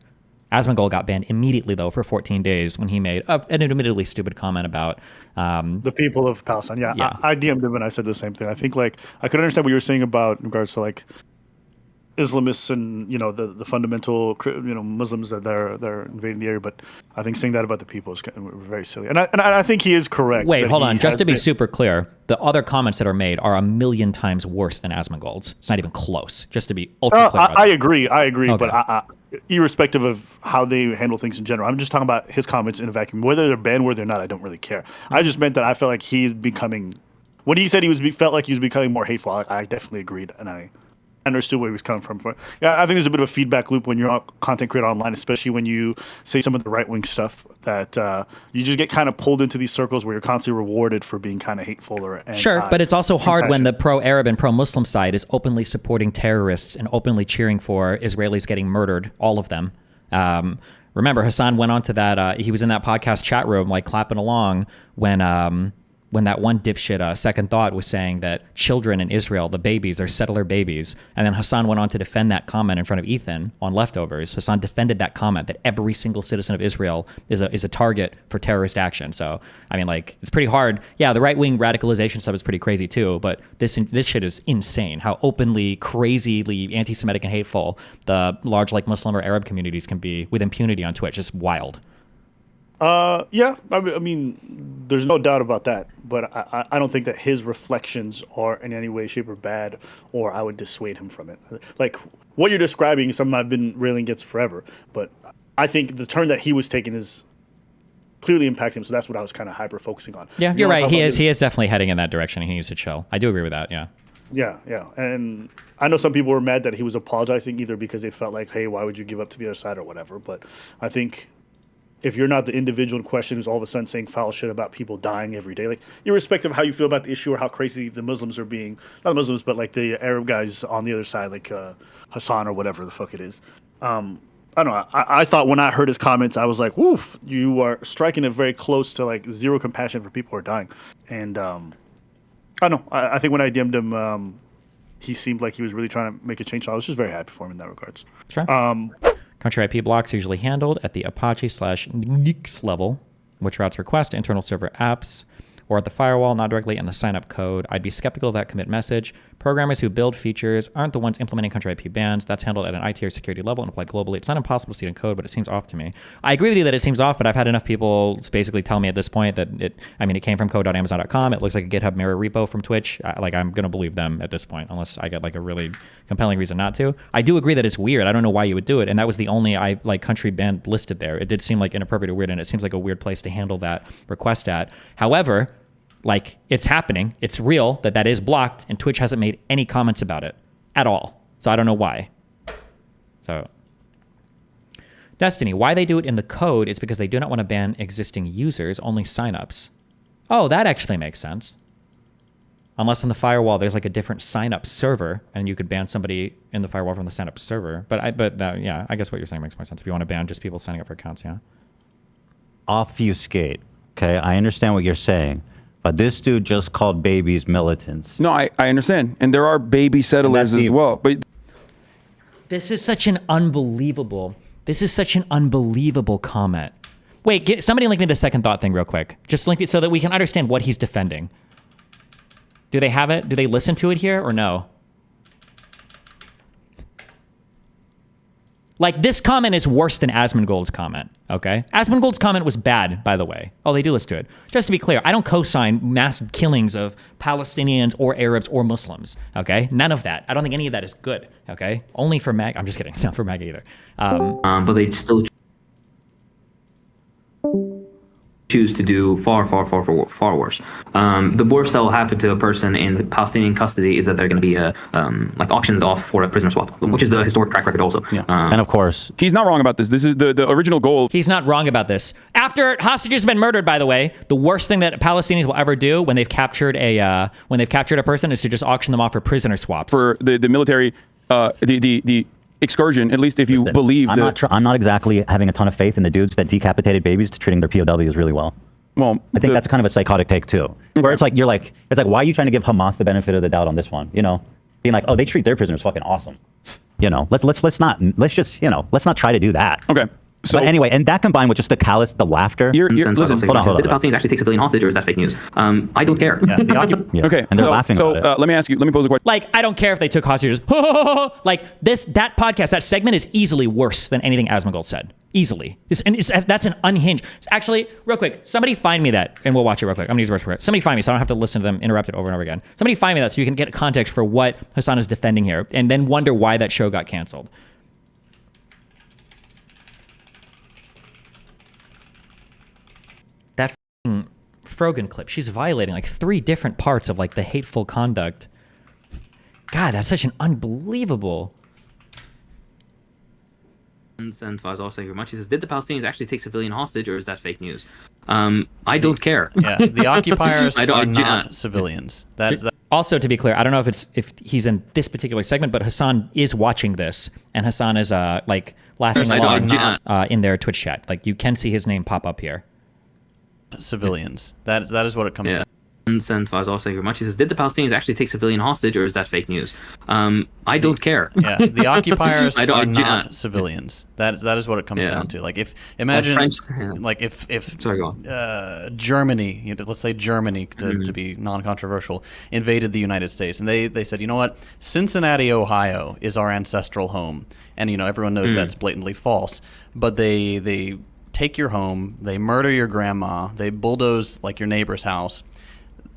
Asmongold got banned immediately, though, for 14 days when he made an admittedly stupid comment about... the people of Palestine. Yeah. I DM'd him and I said the same thing. I think, like, I could understand what you were saying about in regards to, like, Islamists and, you know, the fundamental, you know, Muslims that they're invading the area, but I think saying that about the people is very silly. And I think he is correct. Wait, hold on. Just to be super clear, the other comments that are made are a million times worse than Asmongold's. It's not even close. Just to be ultra clear. I agree. Okay. Okay. But irrespective of how they handle things in general, I'm just talking about his comments in a vacuum. Whether they're banned, whether they're not, I don't really care. I just meant that I felt like he's becoming, when he said felt like he was becoming more hateful, I definitely agreed, and I understood where he was coming from. Yeah, I think there's a bit of a feedback loop when you're a content creator online, especially when you say some of the right-wing stuff, that you just get kind of pulled into these circles where you're constantly rewarded for being kind of hateful or sure, but it's also hard when the pro-Arab and pro-Muslim side is openly supporting terrorists and openly cheering for Israelis getting murdered, all of them. Remember, Hassan went on to that, he was in that podcast chat room, like clapping along when that one dipshit, Second Thought, was saying that children in Israel, the babies, are settler babies. And then Hassan went on to defend that comment in front of Ethan on Leftovers. Hassan defended that comment that every single citizen of Israel is a target for terrorist action. So, I mean, like, it's pretty hard. Yeah, the right-wing radicalization stuff is pretty crazy too, but this shit is insane. How openly, crazily anti-Semitic and hateful the large, like, Muslim or Arab communities can be with impunity on Twitch. It's wild. Yeah, I mean, there's no doubt about that. But I don't think that his reflections are in any way, shape, or bad, or I would dissuade him from it. Like, what you're describing is something I've been railing against forever. But I think the turn that he was taking is clearly impacting him. So that's what I was kind of hyper focusing on. Yeah, you're right. He is definitely heading in that direction. He needs to chill. I do agree with that. Yeah. Yeah. And I know some people were mad that he was apologizing either because they felt like, hey, why would you give up to the other side or whatever. But I think if you're not the individual in question who's all of a sudden saying foul shit about people dying every day, like, irrespective of how you feel about the issue or how crazy the Muslims are being, not the Muslims, but like the Arab guys on the other side, like Hassan or whatever the fuck it is. I don't know. I thought when I heard his comments, I was like, woof, you are striking it very close to like zero compassion for people who are dying. And I don't know. I think when I DM'd him, he seemed like he was really trying to make a change. So I was just very happy for him in that regards. Sure. Country IP blocks are usually handled at the Apache/Nix level, which routes requests to internal server apps, or at the firewall, not directly in the sign-up code. I'd be skeptical of that commit message. Programmers who build features aren't the ones implementing country IP bans. That's handled at an IT or security level and applied globally. It's not impossible to see it in code, but it seems off to me. I agree with you that it seems off, but I've had enough people basically tell me at this point that it came from code.amazon.com. It looks like a GitHub mirror repo from Twitch. I'm going to believe them at this point, unless I get like a really compelling reason not to. I do agree that it's weird. I don't know why you would do it. And that was the only country ban listed there. It did seem like inappropriate or weird, and it seems like a weird place to handle that request at. However, like, it's happening. It's real that is blocked, and Twitch hasn't made any comments about it at all. So I don't know why. So, Destiny, why they do it in the code is because they do not want to ban existing users, only signups. Oh, that actually makes sense. Unless in the firewall there's like a different signup server, and you could ban somebody in the firewall from the signup server. But I guess what you're saying makes more sense. If you want to ban just people signing up for accounts, yeah. Obfuscate. Okay, I understand what you're saying. But this dude just called babies militants. No, I understand. And there are baby settlers as well. But this is such an unbelievable comment. Wait, somebody link me the Second Thought thing real quick. Just link it so that we can understand what he's defending. Do they have it? Do they listen to it here or no? Like, this comment is worse than Asmongold's comment, okay? Asmongold's comment was bad, by the way. Oh, they do listen to it. Just to be clear, I don't co-sign mass killings of Palestinians or Arabs or Muslims, okay? None of that. I don't think any of that is good, okay? Only for MAGA. I'm just kidding. Not for MAGA either. But they still choose to do far worse. The worst that will happen to a person in Palestinian custody is that they're going to be auctioned off for a prisoner swap, which is the historic track record also. Yeah. And of course, he's not wrong about this. This is the original goal. He's not wrong about this. After hostages have been murdered, by the way, the worst thing that Palestinians will ever do when they've captured a person is to just auction them off for prisoner swaps. For the military the excursion, at least if you believe that. I'm not exactly having a ton of faith in the dudes that decapitated babies to treating their POWs really well. Well, I think that's kind of a psychotic take too, where it's like why are you trying to give Hamas the benefit of the doubt on this one? You know, being like, oh, they treat their prisoners fucking awesome. You know, let's not try to do that. Okay. So but anyway, and that combined with just the laughter. Listen, hold on. Did the Palestinians actually take civilian hostage, or is that fake news? I don't care. Yeah, okay. And they're laughing so, about it. let me pose a question. Like, I don't care if they took hostages. Like, that podcast, that segment is easily worse than anything Asmongold said. Easily. That's an unhinged. Actually, real quick, somebody find me that, and we'll watch it real quick. I'm going to use the words for it. Somebody find me so I don't have to listen to them interrupted over and over again. Somebody find me that so you can get context for what Hassan is defending here, and then wonder why that show got canceled. That Frogan clip, she's violating like 3 different parts of like the hateful conduct. God, that's such an unbelievable. And Faz also very much. He says, "Did the Palestinians actually take civilian hostage, or is that fake news?" I don't care. Yeah, the occupiers are not civilians. Also, to be clear, I don't know if he's in this particular segment, but Hassan is watching this, and Hassan is like laughing along in their Twitch chat. Like, you can see his name pop up here. Civilians. That is what it comes down. And Faz also very much. He says, "Did the Palestinians actually take civilian hostage, or is that fake news?" I don't care. Yeah, the occupiers are not civilians. That is what it comes down to. Like, if Germany, let's say Germany, to be non-controversial, invaded the United States, and they said, you know what, Cincinnati, Ohio is our ancestral home, and everyone knows that's blatantly false, but they take your home, they murder your grandma, they bulldoze like your neighbor's house.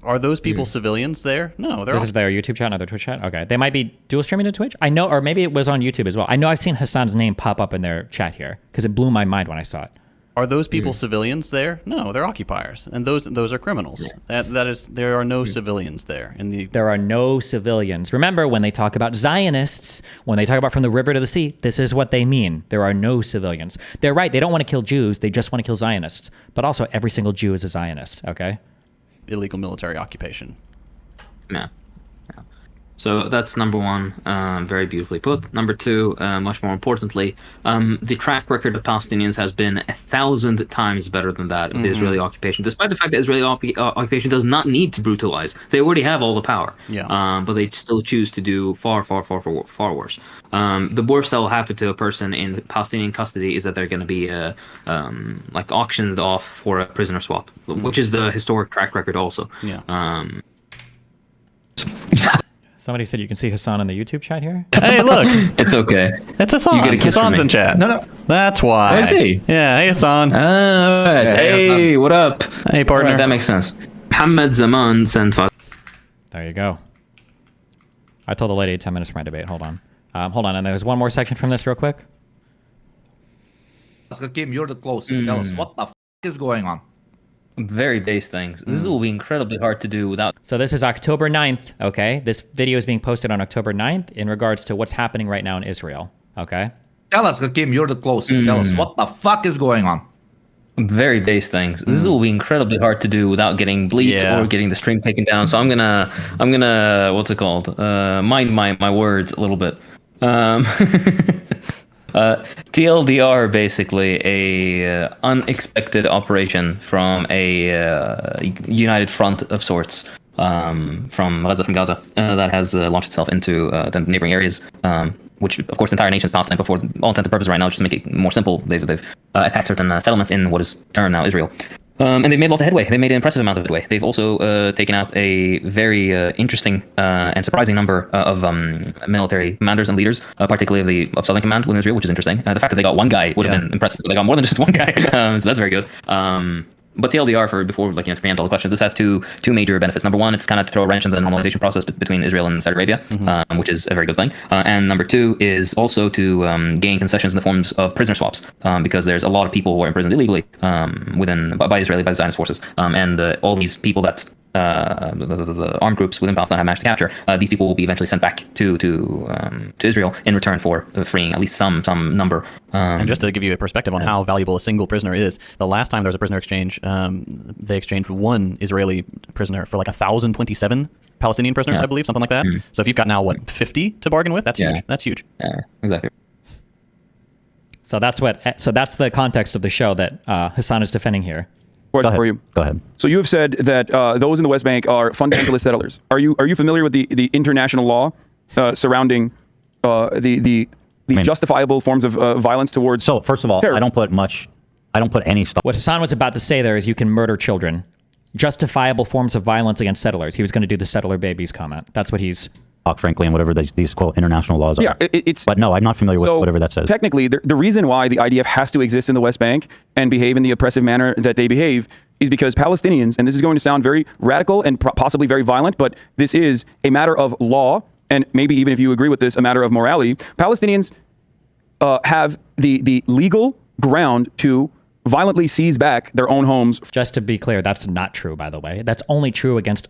Are those people civilians there? No, they're. This is their YouTube chat, not their Twitch chat. Okay, they might be dual streaming to Twitch. I know, or maybe it was on YouTube as well. I know I've seen Hassan's name pop up in their chat here because it blew my mind when I saw it. Are those people civilians there? No, they're occupiers, and those are criminals. That is, there are no civilians there. There are no civilians. Remember, when they talk about Zionists, when they talk about from the river to the sea, this is what they mean. There are no civilians. They're right. They don't want to kill Jews. They just want to kill Zionists. But also, every single Jew is a Zionist. Okay. Illegal military occupation. Yeah. So that's number one, very beautifully put. Number two, much more importantly, the track record of Palestinians has been 1,000 times better than that of the Israeli occupation, despite the fact that Israeli occupation does not need to brutalize. They already have all the power, but they still choose to do far worse. The worst that will happen to a person in Palestinian custody is that they're going to be like auctioned off for a prisoner swap, which is the historic track record also. Somebody said you can see Hassan in the YouTube chat here. Hey, look. It's okay. It's Hassan. You get a kiss Hassan's from me. in chat. No. That's why. Oh, is he? Yeah, hey, Hassan. All right. Hey, what up? Hey, partner. Right, that makes sense. Mohammed Zaman sent. There you go. I told the lady 10 minutes for my debate. Hold on. And there's one more section from this real quick. Kim, you're the closest. Tell us, what the is going on? Very base things. This will be incredibly hard to do without. So this is October 9th, okay? This video is being posted on October 9th in regards to what's happening right now in Israel, okay? Tell us, Kim, you're the closest. Tell us, what the fuck is going on? Very base things. This will be incredibly hard to do without getting bleeped or getting the stream taken down. So I'm gonna what's it called? Mind my words a little bit. TLDR, basically a unexpected operation from a united front of sorts from Gaza that has launched itself into the neighboring areas, which of course the entire nation is Palestine, but for all intents and purposes right now, just to make it more simple, they've attacked certain settlements in what is termed now Israel. And they've made lots of headway. They made an impressive amount of headway. They've also taken out a very interesting and surprising number of military commanders and leaders, particularly of Southern Command within Israel, which is interesting. The fact that they got one guy would have been impressive, but they got more than just one guy, so that's very good. But TLDR, before to preempt all the questions, this has two major benefits. Number one, it's kind of to throw a wrench into the normalization process between Israel and Saudi Arabia, which is a very good thing. And number two is also to gain concessions in the forms of prisoner swaps, because there's a lot of people who are imprisoned illegally by the Zionist forces, and all these people that the armed groups within Palestine have managed to capture, these people will be eventually sent back to Israel in return for freeing at least some number. And just to give you a perspective on how valuable a single prisoner is, the last time there was a prisoner exchange, they exchanged one Israeli prisoner for like 1,027 Palestinian prisoners, I believe, something like that. So if you've got now, what, 50 to bargain with? That's huge. That's huge. Yeah, exactly. So that's the context of the show that Hassan is defending here. Question for you. Go ahead. So you have said that those in the West Bank are fundamentalist settlers. Are you familiar with the international law surrounding the justifiable forms of violence towards? So first of all, terror? I don't put any stuff. What Hassan was about to say there is you can murder children. Justifiable forms of violence against settlers. He was going to do the settler babies comment. That's what he's... frankly, and whatever these quote international laws are. Yeah, it's. But no, I'm not familiar with whatever that says. Technically, the reason why the IDF has to exist in the West Bank and behave in the oppressive manner that they behave is because Palestinians, and this is going to sound very radical and possibly very violent, but this is a matter of law, and maybe even if you agree with this, a matter of morality. Palestinians have the legal ground to violently seize back their own homes. Just to be clear, that's not true, by the way. That's only true against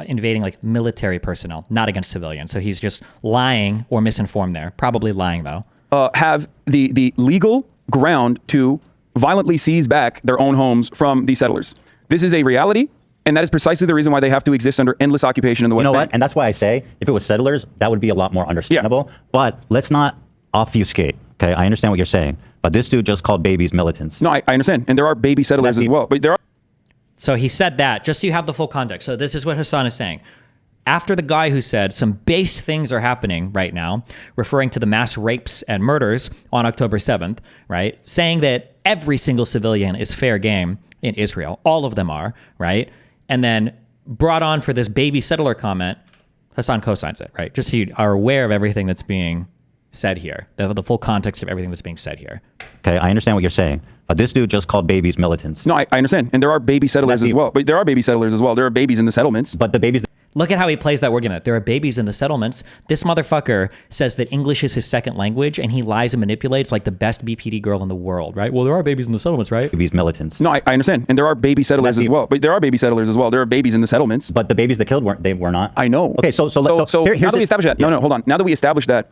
invading like military personnel, not against civilians. So he's just lying or misinformed there. Probably lying, though. Have the legal ground to violently seize back their own homes from these settlers. This is a reality, and that is precisely the reason why they have to exist under endless occupation in the West Bank. You know what? And that's why I say, if it was settlers, that would be a lot more understandable. But let's not obfuscate, okay? I understand what you're saying. But this dude just called babies militants. No, I understand. And there are baby settlers as well. But there are. So he said that, just so you have the full context. So this is what Hassan is saying. After the guy who said some base things are happening right now, referring to the mass rapes and murders on October 7th, right? Saying that every single civilian is fair game in Israel. All of them are, right? And then brought on for this baby settler comment, Hassan co-signs it, right? Just so you are aware of everything that's being said here, the full context of everything that's being said here. Okay, I understand what you're saying. But this dude just called babies militants. No, I understand. And there are baby settlers as well. But there are baby settlers as well. There are babies in the settlements. But the babies... Look at how he plays that argument. There are babies in the settlements. This motherfucker says that English is his second language, and he lies and manipulates like the best BPD girl in the world, right? Well, there are babies in the settlements, right? Babies militants. No, I understand. And there are baby settlers as well. But there are baby settlers as well. There are babies in the settlements. But the babies that killed were not. I know. Okay, so now that we establish that, hold on. Now that we establish that,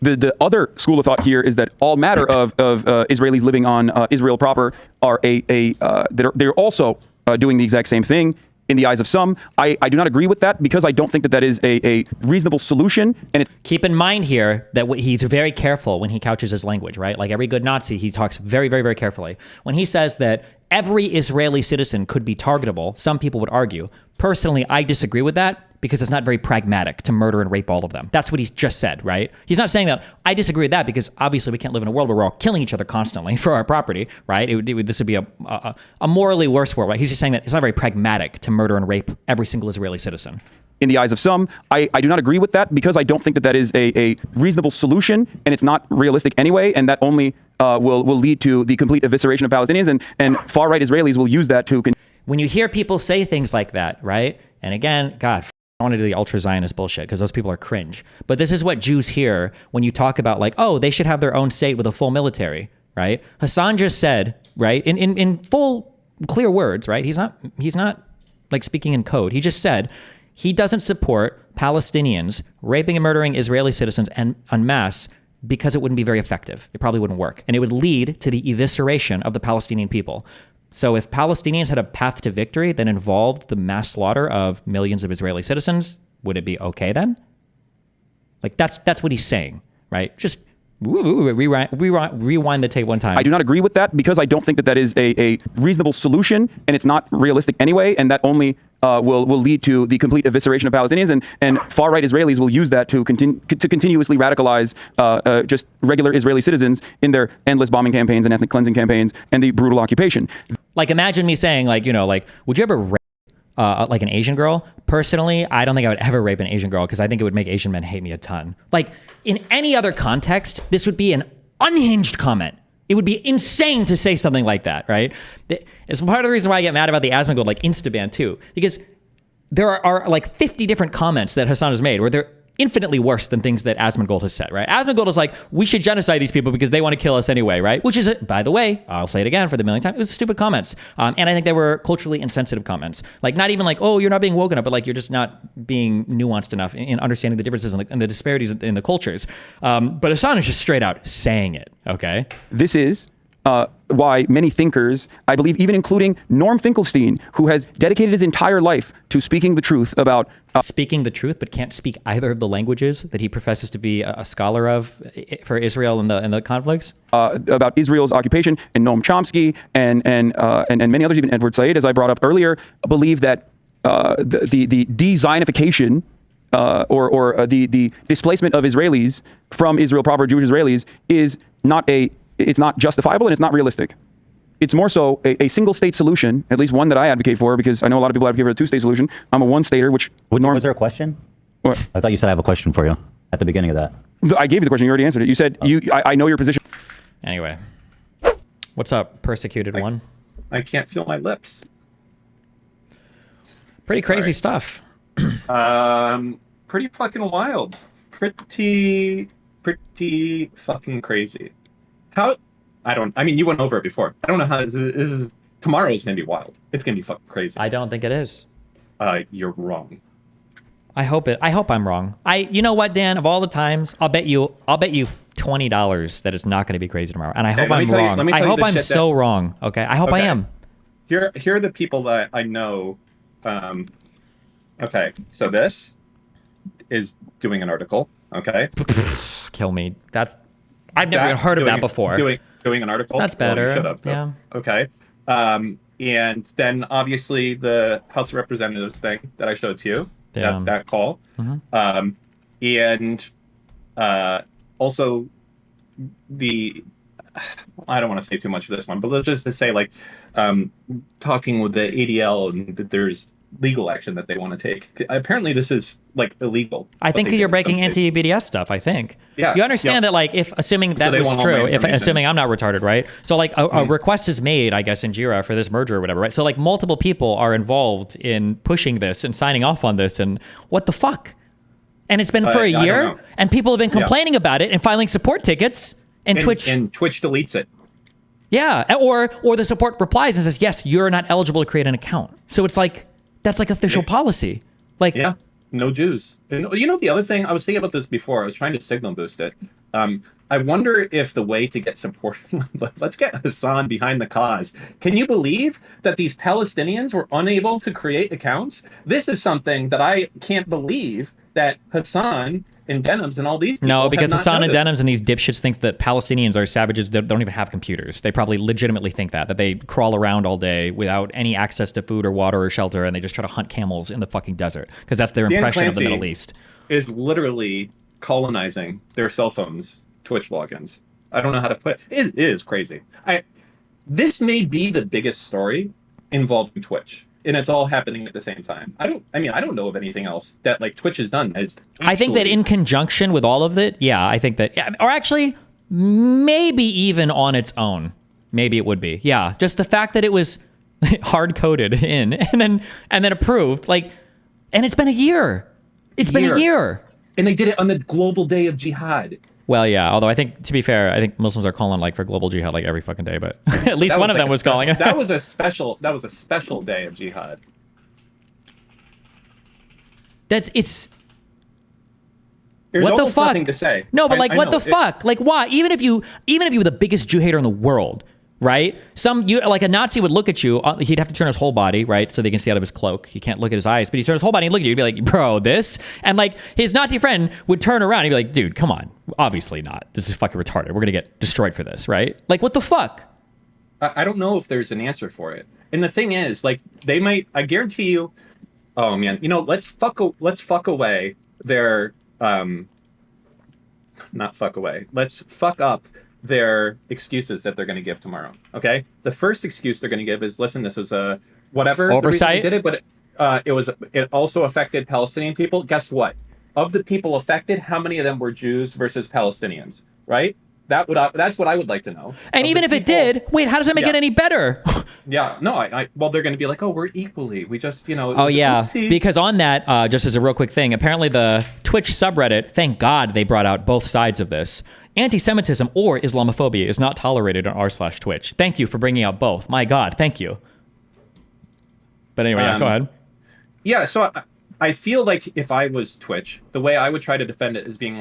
the other school of thought here is that all matter of Israelis living on Israel proper are they're also doing the exact same thing in the eyes of some. I do not agree with that because I don't think that is a reasonable solution. And it's keep in mind here that he's very careful when he couches his language, right? Like every good Nazi, he talks very, very, very carefully. When he says that every Israeli citizen could be targetable, some people would argue. Personally, I disagree with that because it's not very pragmatic to murder and rape all of them. That's what he's just said, right? He's not saying that. I disagree with that because obviously we can't live in a world where we're all killing each other constantly for our property, right? This would be a morally worse world, right? He's just saying that it's not very pragmatic to murder and rape every single Israeli citizen. In the eyes of some, I do not agree with that because I don't think that is a reasonable solution, and it's not realistic anyway, and that only will lead to the complete evisceration of Palestinians, and far-right Israelis will use that to... When you hear people say things like that, right? And again, God, I want to do the ultra-Zionist bullshit because those people are cringe. But this is what Jews hear when you talk about like, oh, they should have their own state with a full military, right? Hassan just said, right, in full, clear words, right? He's not like speaking in code. He just said he doesn't support Palestinians raping and murdering Israeli citizens en masse because it wouldn't be very effective. It probably wouldn't work. And it would lead to the evisceration of the Palestinian people. So if Palestinians had a path to victory that involved the mass slaughter of millions of Israeli citizens, would it be okay then? Like that's what he's saying, right? Just rewind the tape one time. I do not agree with that because I don't think that is a reasonable solution, and it's not realistic anyway, and that only will lead to the complete evisceration of Palestinians, and far-right Israelis will use that to continuously radicalize just regular Israeli citizens in their endless bombing campaigns and ethnic cleansing campaigns and the brutal occupation. Like imagine me saying like, would you ever rape like an Asian girl? Personally, I don't think I would ever rape an Asian girl because I think it would make Asian men hate me a ton. Like in any other context, this would be an unhinged comment. It would be insane to say something like that, right? It's part of the reason why I get mad about the Asmongold like Instaban too, because there are like 50 different comments that Hassan has made where they're infinitely worse than things that Asmongold has said, right? Asmongold is like, we should genocide these people because they want to kill us anyway, right? Which is, by the way, I'll say it again for the millionth time, it was stupid comments. And I think they were culturally insensitive comments. Like not even like, oh, you're not being woke enough, but like you're just not being nuanced enough in understanding the differences and the disparities in the cultures. But Hassan is just straight out saying it, okay? This is why many thinkers, I believe even including Norm Finkelstein, who has dedicated his entire life to speaking the truth about... speaking the truth, but can't speak either of the languages that he professes to be a scholar of for Israel and the conflicts? About Israel's occupation, and Noam Chomsky and many others, even Edward Said, as I brought up earlier, believe that the de-Zionification or the displacement of Israelis from Israel proper, Jewish Israelis, is it's not justifiable and it's not realistic. It's more so a single state solution, at least one that I advocate for, because I know a lot of people advocate for a two-state solution. I'm a one-stater, which would normally... Was there a question? What? I thought you said I have a question for you at the beginning of that. I gave you the question. You already answered it. You said, I know your position. Anyway. What's up, persecuted one? I can't feel my lips. Pretty crazy stuff. Pretty fucking wild. Pretty fucking crazy. I mean, you went over it before. I don't know how this is. Tomorrow's gonna be wild. It's gonna be fucking crazy. I don't think it is. You're wrong. I hope I'm wrong. You know what, Dan? Of all the times, I'll bet you $20 that it's not going to be crazy tomorrow. And I hope I'm wrong. I hope I'm so wrong. Okay. I hope I am. Here are the people that I know. Okay. So this is doing an article. Okay. Kill me. I've never even heard of that before. Doing an article. That's better. Well, shut up. Though. Yeah. Okay. And then obviously the House of Representatives thing that I showed to you. That call. Mm-hmm. And also I don't want to say too much of this one, but let's just say talking with the ADL and that there's legal action that they want to take. Apparently this is illegal. I think you're breaking anti-BDS stuff, I think. Yeah. You understand that if assuming that was true, assuming I'm not retarded, right? So a request is made, I guess, in JIRA for this merger or whatever, right? So multiple people are involved in pushing this and signing off on this, and what the fuck? And it's been for a year, and people have been complaining about it and filing support tickets, and Twitch deletes it. Yeah, or the support replies and says, yes, you're not eligible to create an account. So it's that's official policy. Yeah, no Jews. And the other thing, I was thinking about this before. I was trying to signal boost it. I wonder if the way to get support, let's get Hassan behind the cause. Can you believe that these Palestinians were unable to create accounts? This is something that I can't believe that Hassan and Denims and all these people No, because have not Hassan and noticed. Denims and these dipshits thinks that Palestinians are savages that don't even have computers. They probably legitimately think that they crawl around all day without any access to food or water or shelter, and they just try to hunt camels in the fucking desert because that's their impression of the Middle East. Is literally colonizing their cell phones, Twitch logins. I don't know how to put it. It is crazy. This may be the biggest story involving Twitch. And it's all happening at the same time. I don't know of anything else that Twitch has done. I think that in conjunction with all of it, I think that, or actually, maybe even on its own, maybe it would be. Yeah, just the fact that it was hard coded in and then approved, and it's been a year. It's been a year. And they did it on the global day of Jihad. Well, yeah. Although I think, to be fair, I think Muslims are calling for global jihad every fucking day, but at least one of them was calling it. That was a special day of Jihad. There's what the fuck? Nothing to say. No, but what the fuck? Why? Even if you were the biggest Jew hater in the world, right? A Nazi would look at you. He'd have to turn his whole body, right, so they can see out of his cloak. He can't look at his eyes, but he'd turn his whole body and look at you. He'd be like, "Bro, this," and his Nazi friend would turn around. He'd be like, "Dude, come on, obviously not. This is fucking retarded. We're gonna get destroyed for this, right? What the fuck?" I don't know if there's an answer for it. And the thing is, they might. I guarantee you. Oh man, let's fuck away their not fuck away. Let's fuck up their excuses that they're going to give tomorrow. Okay, the first excuse they're going to give is, listen, this was a whatever oversight. The reason we did it, but it also affected Palestinian people. Guess what? Of the people affected, how many of them were Jews versus Palestinians? Right? That's what I would like to know. And even if it did, wait, how does that make it any better? Yeah, no, well, they're going to be like, oh, we're equally. We just, Oh yeah, because on that, just as a real quick thing, apparently the Twitch subreddit, thank God they brought out both sides of this. Anti-Semitism or Islamophobia is not tolerated on r/Twitch. Thank you for bringing out both. My God, thank you. But anyway, go ahead. Yeah, so I feel like if I was Twitch, the way I would try to defend it is being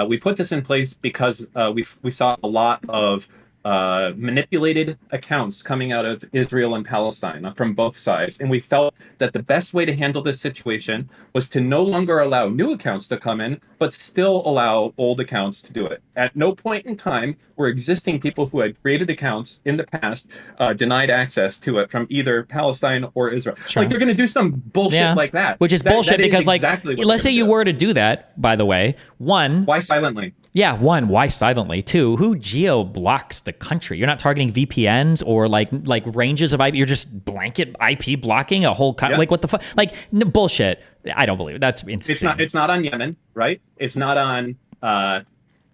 we put this in place because we saw a lot of manipulated accounts coming out of Israel and Palestine from both sides. And we felt that the best way to handle this situation was to no longer allow new accounts to come in, but still allow old accounts to do it. At no point in time were existing people who had created accounts in the past denied access to it from either Palestine or Israel. Sure. Like, they're going to do some bullshit like that. Which is bullshit that is because, exactly like, let's say you were to do that, by the way, one... Why silently? Yeah, one, why silently? Two, who geo-blocks the country? You're not targeting VPNs or like ranges of IP. You're just blanket IP blocking a whole like what the fuck? Like bullshit. I don't believe it. That's insane. It's not on Yemen, right? It's not on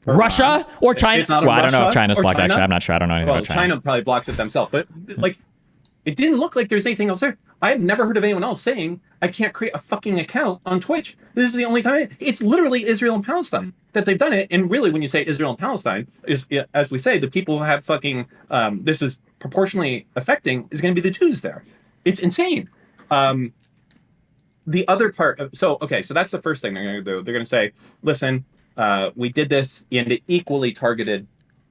Russia or China. It's not on well, I don't know if Russia China's or blocked. China. Actually, I'm not sure. I don't know anything Well, about China. China probably blocks it themselves, but like, it didn't look like there's anything else there. I have never heard of anyone else saying I can't create a fucking account on Twitch. This is the only time. It's literally Israel and Palestine that they've done it. And really, when you say Israel and Palestine, is, as we say, the people who have fucking this is proportionally affecting is going to be the Jews there. It's insane. The other part of, so that's the first thing they're going to do. They're going to say, listen, we did this and it equally targeted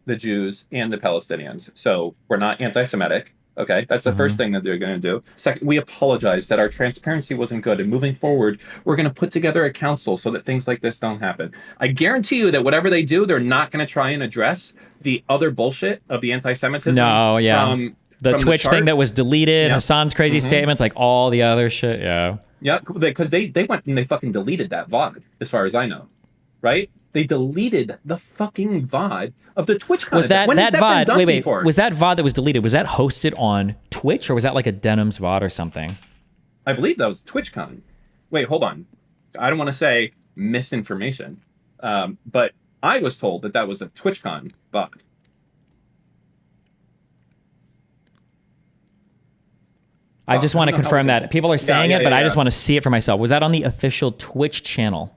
the Jews and the Palestinians. So we're not anti-Semitic. Okay, that's the first thing that they're going to do. Second, we apologize that our transparency wasn't good. And moving forward, we're going to put together a council so that things like this don't happen. I guarantee you that whatever they do, they're not going to try and address the other bullshit of the anti-Semitism. No, yeah. The Twitch thing that was deleted, Hassan's crazy statements, like all the other shit. Yeah. Yeah, because they went and they fucking deleted that VOD, as far as I know. Right? They deleted the fucking VOD of the Twitch content. Was that when has VOD? Been done wait, before? was that VOD that was deleted? Was that hosted on Twitch or was that like a Denim's VOD or something? I believe that was TwitchCon. Wait, hold on. I don't want to say misinformation, but I was told that was a TwitchCon VOD. I just want to confirm that. People are saying it, but I just want to see it for myself. Was that on the official Twitch channel?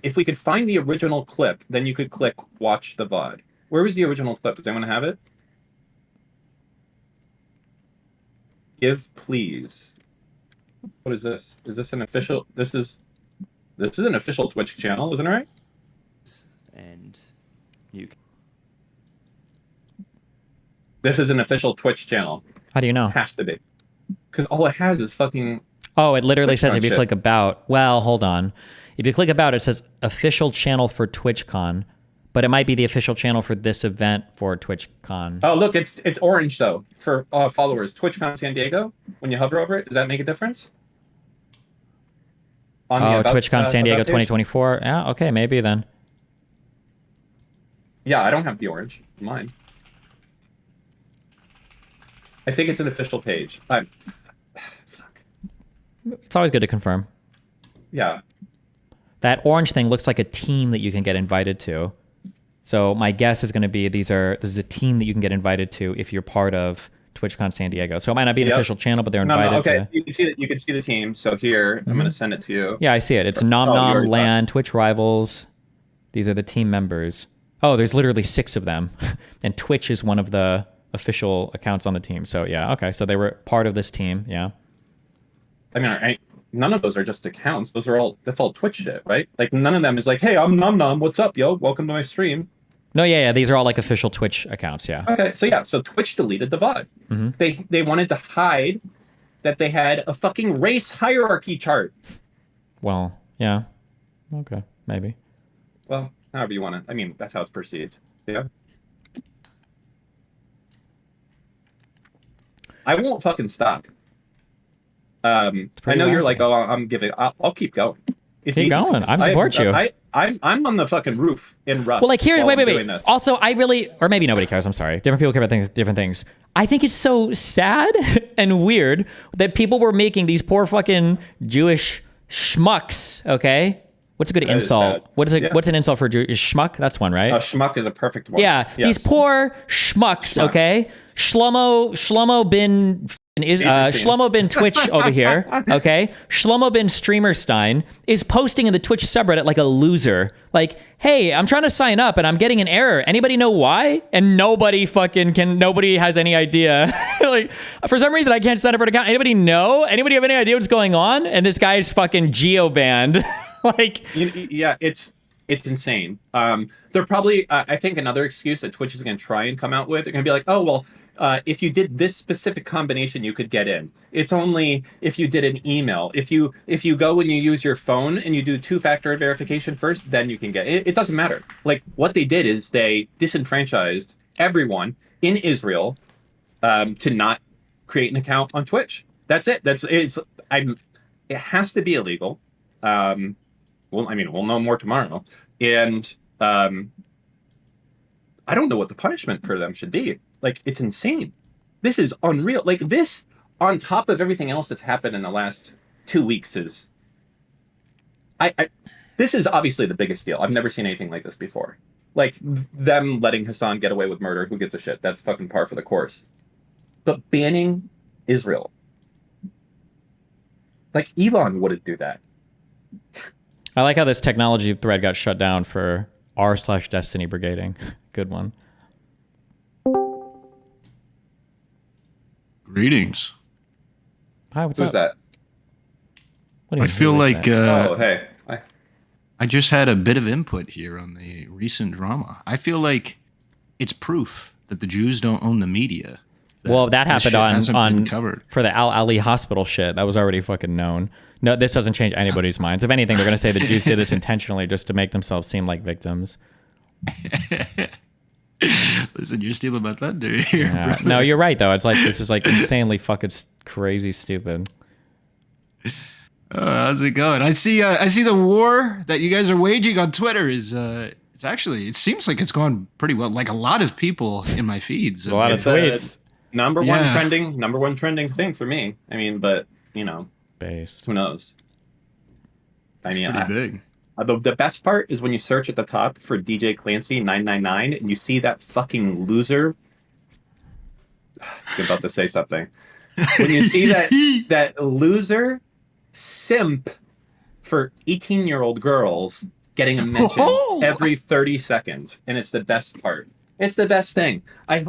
If we could find the original clip, then you could click watch the VOD. Where was the original clip? Does anyone have it? Give, please. What is this? Is this an official? This is an official Twitch channel, isn't it right? And you. This is an official Twitch channel. How do you know? It has to be. Because all it has is fucking... Oh, it literally says if you shit. click about. Well, hold on. If you click about, it says official channel for TwitchCon, but it might be the official channel for this event for TwitchCon. Oh, look, it's orange, though, for followers. TwitchCon San Diego, when you hover over it, does that make a difference? On the about, TwitchCon San Diego about page? 2024. Yeah, okay, maybe then. Yeah, I don't have the orange. Mine. I think it's an official page. Fuck. It's always good to confirm. Yeah. That orange thing looks like a team that you can get invited to. So my guess is going to be this is a team that you can get invited to if you're part of TwitchCon San Diego. So it might not be an official channel, but they're invited okay. to. You can see the team. So here, I'm going to send it to you. Yeah, I see it. It's Nom Nom, LAN, Twitch Rivals. These are the team members. Oh, there's literally 6 of them. And Twitch is one of the official accounts on the team. So yeah, okay. So they were part of this team. Yeah. I mean, none of those are just accounts. That's all Twitch shit, right? Like, none of them is like, hey, I'm Nom Nom. What's up, yo? Welcome to my stream. No, yeah. These are all like official Twitch accounts. Yeah. Okay, so Twitch deleted the VOD. Mm-hmm. They wanted to hide that they had a fucking race hierarchy chart. Well, yeah. Okay, maybe. Well, however you want to. I mean, that's how it's perceived. Yeah. I won't fucking stop. I know you're like, oh, I'm giving. I'll keep going. It's keep going. I support you. I'm on the fucking roof in Rust. Well, like here, wait. This. Also, I really, or maybe nobody cares. I'm sorry. Different people care about different things. I think it's so sad and weird that people were making these poor fucking Jewish schmucks. Okay, what's a good insult? What's an insult for Jewish schmuck? That's one, right? Schmuck is a perfect one. Yeah, yes. These poor schmucks. Okay, Shlomo bin. Shlomo bin Twitch over here, okay? Shlomo bin Streamerstein is posting in the Twitch subreddit like a loser. Like, hey, I'm trying to sign up and I'm getting an error. Anybody know why? And nobody has any idea. Like, for some reason, I can't sign up for an account. Anybody know? Anybody have any idea what's going on? And this guy's fucking geo-banned. Like, yeah, it's It's insane. They're probably, I think another excuse that Twitch is going to try and come out with, they're going to be like, oh, well, if you did this specific combination, you could get in. It's only if you did an email. If you go and you use your phone and you do two-factor verification first, then you can get it. It doesn't matter. Like, what they did is they disenfranchised everyone in Israel to not create an account on Twitch. That's it. It has to be illegal. Well, I mean, we'll know more tomorrow. And I don't know what the punishment for them should be. Like, it's insane. This is unreal. Like, this, on top of everything else that's happened in the last 2 weeks, is... This is obviously the biggest deal. I've never seen anything like this before. Like, them letting Hassan get away with murder, who gives a shit? That's fucking par for the course. But banning Israel. Like, Elon wouldn't do that. I like how this technology thread got shut down for r/Destiny brigading. Good one. Greetings. Hi, what's Who's up? that? What do you I feel like oh, hey. I just had a bit of input here on the recent drama. I feel like it's proof that the Jews don't own the media. Well, that happened on covered. For the Al Ali hospital shit. That was already fucking known. No, this doesn't change anybody's minds. If anything, they're going to say the Jews did this intentionally just to make themselves seem like victims. Listen, you're stealing my thunder here. Yeah. No, you're right, though. It's like, this is like insanely fucking crazy stupid. How's it going? I see the war that you guys are waging on Twitter is it's actually, it seems like it's going pretty well. Like a lot of people in my feeds. A lot of tweets. Number one trending thing for me. I mean, but you know, based. Who knows? I mean, pretty big. The best part is when you search at the top for DJ Clancy 999 and you see that fucking loser. I was about to say something. When you see that loser simp for 18-year-old girls getting a mention every 30 seconds, and it's the best part. It's the best thing. I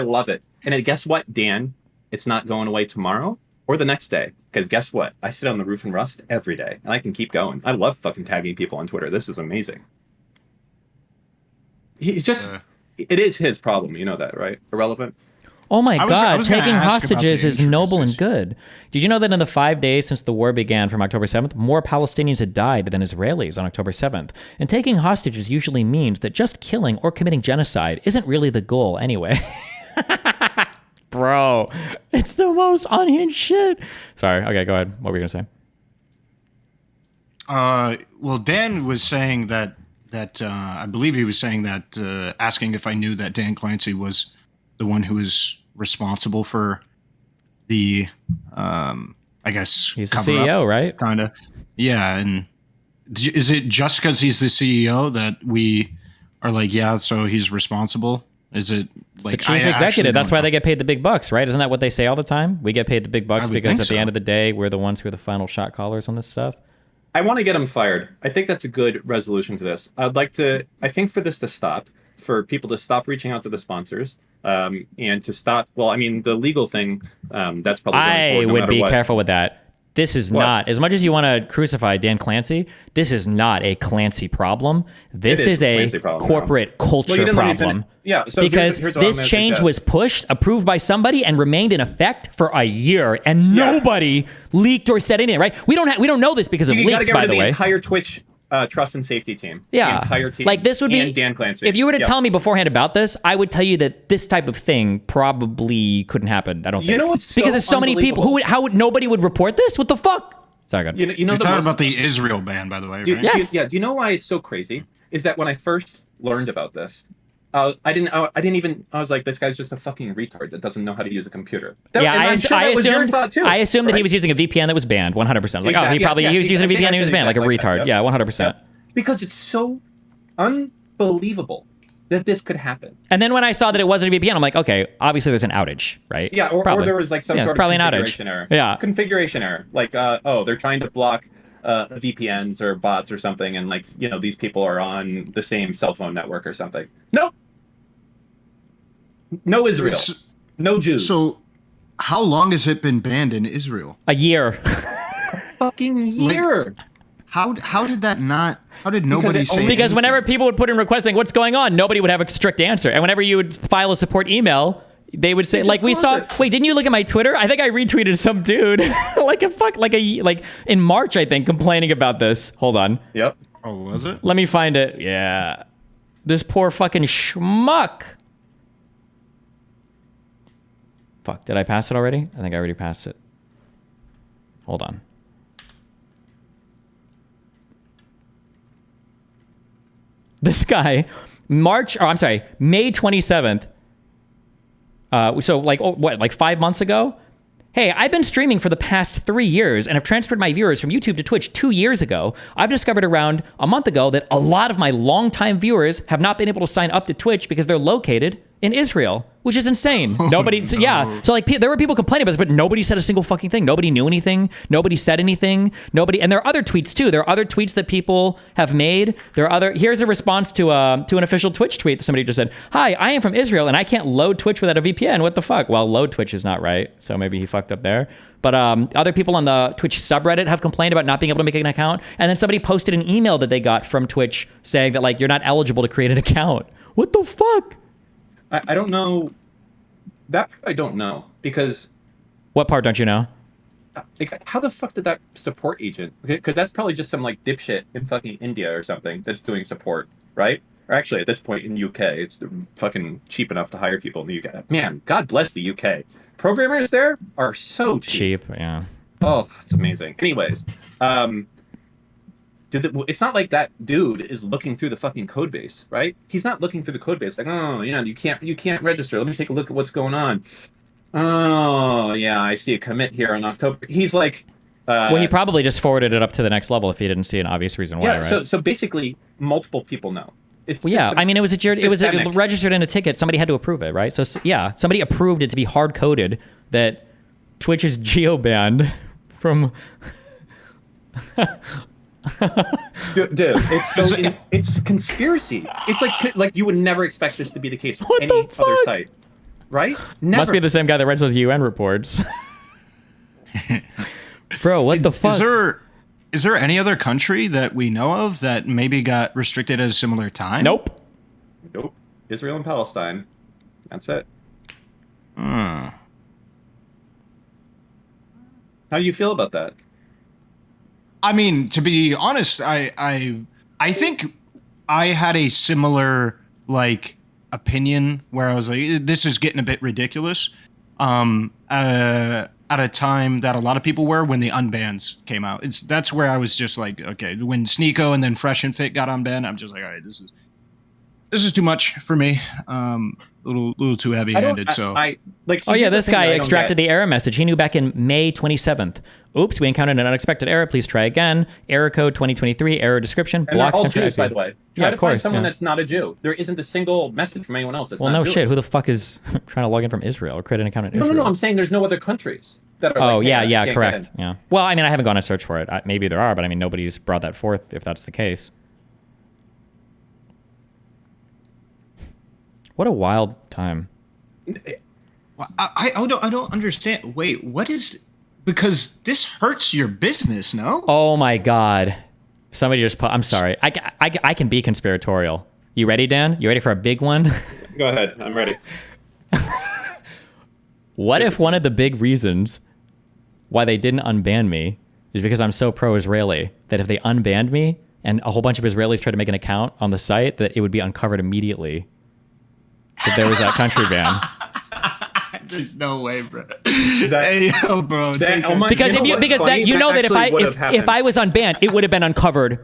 love it. And guess what, Dan? It's not going away tomorrow or the next day. Because guess what? I sit on the roof and rust every day, and I can keep going. I love fucking tagging people on Twitter. This is amazing. He's just... It is his problem. You know that, right? Irrelevant. Oh my God, taking hostages is noble and good. Did you know that in the 5 days since the war began from October 7th, more Palestinians had died than Israelis on October 7th? And taking hostages usually means that just killing or committing genocide isn't really the goal anyway. Bro, it's the most unhinged shit. Sorry, okay, go ahead. What were you going to say? Well, Dan was saying that I believe he was saying that, asking if I knew that Dan Clancy was the one who is responsible for the, I guess, he's the CEO, right? Kind of. Yeah, and is it just because he's the CEO that we are like, yeah, so he's responsible? Is it like the chief executive? That's why they get paid the big bucks, right? Isn't that what they say all the time? We get paid the big bucks because at the end of the day, we're the ones who are the final shot callers on this stuff. I want to get him fired. I think that's a good resolution to this. I think for this to stop, for people to stop reaching out to the sponsors, and to stop, well, I mean, the legal thing, that's probably I would be careful with that. This is not, as much as you want to crucify Dan Clancy, this is not a Clancy problem. This is a corporate culture problem. Yeah, so because here's what this change was pushed, approved by somebody, and remained in effect for a year, and nobody leaked or said anything. Right? We don't know this because of leaks, by the way. The entire Twitch trust and safety team. Yeah, the entire team. Like this would be Dan Clancy. If you were to tell me beforehand about this, I would tell you that this type of thing probably couldn't happen. I don't think. You know what's because there's so many people nobody would report this? What the fuck? Sorry, go ahead. You're talking about the Israel ban, by the way, right? Yes. Do you know why it's so crazy? Is that when I first learned about this, I was like, this guy's just a fucking retard that doesn't know how to use a computer. I assumed that he was using a VPN that was banned 100%. Like, he was using a VPN and he was banned like a retard. Yeah, 100%. Yep. Because it's so unbelievable that this could happen. And then when I saw that it wasn't a VPN, I'm like, okay, obviously there's an outage, right? Yeah, or there was like some sort of configuration error. Yeah. Configuration error. Like, they're trying to block VPNs or bots or something, and like, these people are on the same cell phone network or something. No Israel. No Jews. So how long has it been banned in Israel? A year. Fucking year. How did that not? How did nobody say? Because whenever people would put in requests saying what's going on, nobody would have a strict answer. And whenever you would file a support email, they would say, like, we saw. Wait, didn't you look at my Twitter? I think I retweeted some dude like in March, I think, complaining about this. Hold on. Yep. Oh, was it? Let me find it. Yeah. This poor fucking schmuck. Fuck, did I pass it already? I think I already passed it. Hold on. This guy, May 27th. So like 5 months ago? Hey, I've been streaming for the past 3 years and have transferred my viewers from YouTube to Twitch 2 years ago. I've discovered around a month ago that a lot of my longtime viewers have not been able to sign up to Twitch because they're located in Israel, which is insane. Nobody, so, yeah. So like, there were people complaining about this, but nobody said a single fucking thing. Nobody knew anything. Nobody said anything. Nobody, and there are other tweets too. There are other tweets that people have made. Here's a response to an official Twitch tweet that somebody just said, "Hi, I am from Israel and I can't load Twitch without a VPN. What the fuck?" Well, load Twitch is not right. So maybe he fucked up there. But other people on the Twitch subreddit have complained about not being able to make an account. And then somebody posted an email that they got from Twitch saying that like, you're not eligible to create an account. What the fuck? I don't know. That part I don't know, because... What part don't you know? Like, how the fuck did that support agent... Because that's probably just some, like, dipshit in fucking India or something that's doing support, right? Or actually, at this point in UK, it's fucking cheap enough to hire people in the UK. Man, God bless the UK. Programmers there are so cheap. Yeah. Oh, it's amazing. Anyways, it's not like that dude is looking through the fucking code base, right? He's not looking through the code base like, oh yeah, you can't register. Let me take a look at what's going on. Oh yeah, I see a commit here in October. He's like, well, he probably just forwarded it up to the next level if he didn't see an obvious reason why, right? So basically, multiple people know. It's I mean, it was registered in a ticket. Somebody had to approve it, right? So yeah, somebody approved it to be hard coded that Twitch is geo-banned from. Dude, it's so it's conspiracy. It's like you would never expect this to be the case for any other site, right? Never. Must be the same guy that writes those UN reports. Bro, what the fuck? Is there any other country that we know of that maybe got restricted at a similar time? Nope. Israel and Palestine. That's it. How do you feel about that? I mean, to be honest, I think I had a similar like opinion where I was like, this is getting a bit ridiculous. At a time that a lot of people were when the unbans came out. That's where I was just like, okay, when Sneeko and then Fresh and Fit got unbanned, I'm just like, all right, this is too much for me. Little too heavy-handed. This guy extracted the error message. He knew back in May 27th. Oops, we encountered an unexpected error. Please try again. Error code 2023. Error description. And they're all Jews, by the way. Try to find someone yeah. that's not a Jew. There isn't a single message from anyone else that's well, not no Jewish. shit. Who the fuck is trying to log in from Israel or create an account in Israel? No. I'm saying there's no other countries that are. Oh, like, yeah, correct. Yeah. Well, I mean, I haven't gone to search for it. Maybe there are, but I mean, nobody's brought that forth if that's the case. What a wild time. I don't understand. Wait, what is... Because this hurts your business, no? Oh my God. Somebody just I'm sorry. I can be conspiratorial. You ready, Dan? You ready for a big one? Go ahead. I'm ready. What if one of the big reasons why they didn't unban me is because I'm so pro-Israeli that if they unbanned me and a whole bunch of Israelis tried to make an account on the site, that it would be uncovered immediately that there was that country ban. There's no way, bro. Because if I was unbanned, it would have been uncovered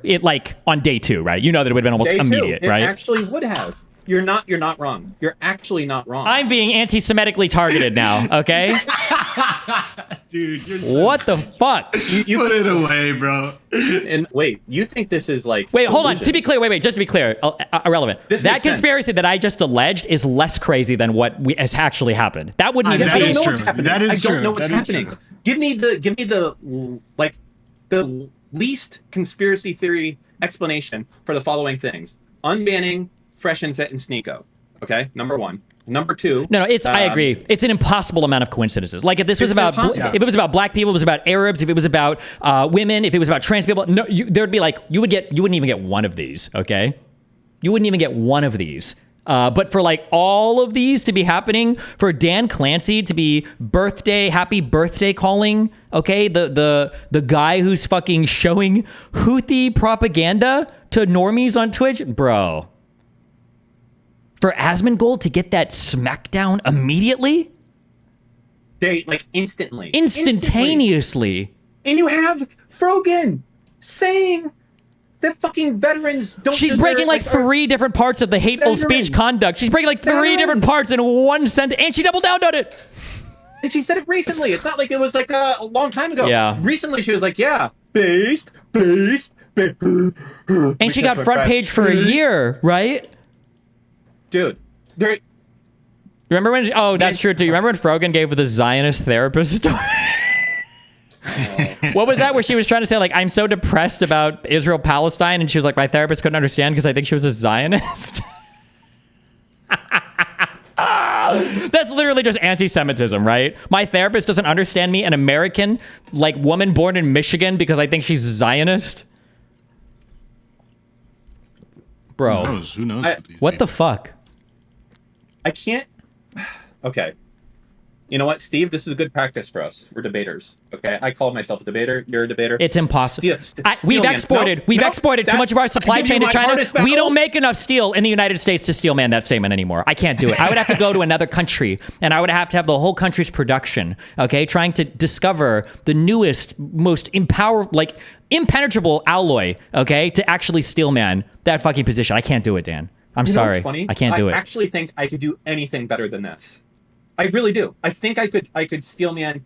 on day 2, right? You know that it would have been almost immediate, right? It actually would have. You're not wrong. You're actually not wrong. I'm being anti-Semitically targeted now, okay? Dude, you're what the fuck? You put it away, bro. And wait, you think this is like... Wait, hold on. To be clear, just to be clear, irrelevant. That conspiracy that I just alleged is less crazy than what has actually happened. That wouldn't even be... I don't know what's happening. I don't know what's happening. Give me the least conspiracy theory explanation for the following things. Unbanning Fresh and Fit and Sneeko. Okay, number 1. Number two. No, it's. I agree. It's an impossible amount of coincidences. Like if this was about, if it was about black people, it was about Arabs. If it was about women, if it was about trans people, no, there'd be like you wouldn't even get one of these. Okay, you wouldn't even get one of these. But for like all of these to be happening, for Dan Clancy to be happy birthday calling, okay, the guy who's fucking showing Houthi propaganda to normies on Twitch, bro. For Asmongold to get that smackdown immediately? Like instantly. Instantaneously. And you have Frogan saying that fucking veterans don't. She's breaking like three different parts of the hateful speech conduct. She's breaking like three different parts in one sentence, and she doubled down on it. And she said it recently. It's not like it was like a long time ago. Yeah. Recently, she was like, yeah, based. And she got front page for a year, right? Dude, remember when? Oh, that's true too. You remember when Frogan gave the Zionist therapist story? What was that? Where she was trying to say like, I'm so depressed about Israel Palestine, and she was like, my therapist couldn't understand because I think she was a Zionist. That's literally just anti-Semitism, right? My therapist doesn't understand me, an American like woman born in Michigan, because I think she's Zionist. Bro, who knows what the fuck? I can't. Okay. You know what, Steve? This is a good practice for us. We're debaters. Okay, I call myself a debater. You're a debater. It's impossible. We've exported too much of our supply chain to China. We don't make enough steel in the United States to steel man that statement anymore. I can't do it. I would have to go to another country, and I would have to have the whole country's production. Okay, trying to discover the newest, most impenetrable alloy. Okay, to actually steel man that fucking position. I can't do it, Dan. I'm sorry. What's funny? I can't do it. I actually think I could do anything better than this. I really do. I think I could steel man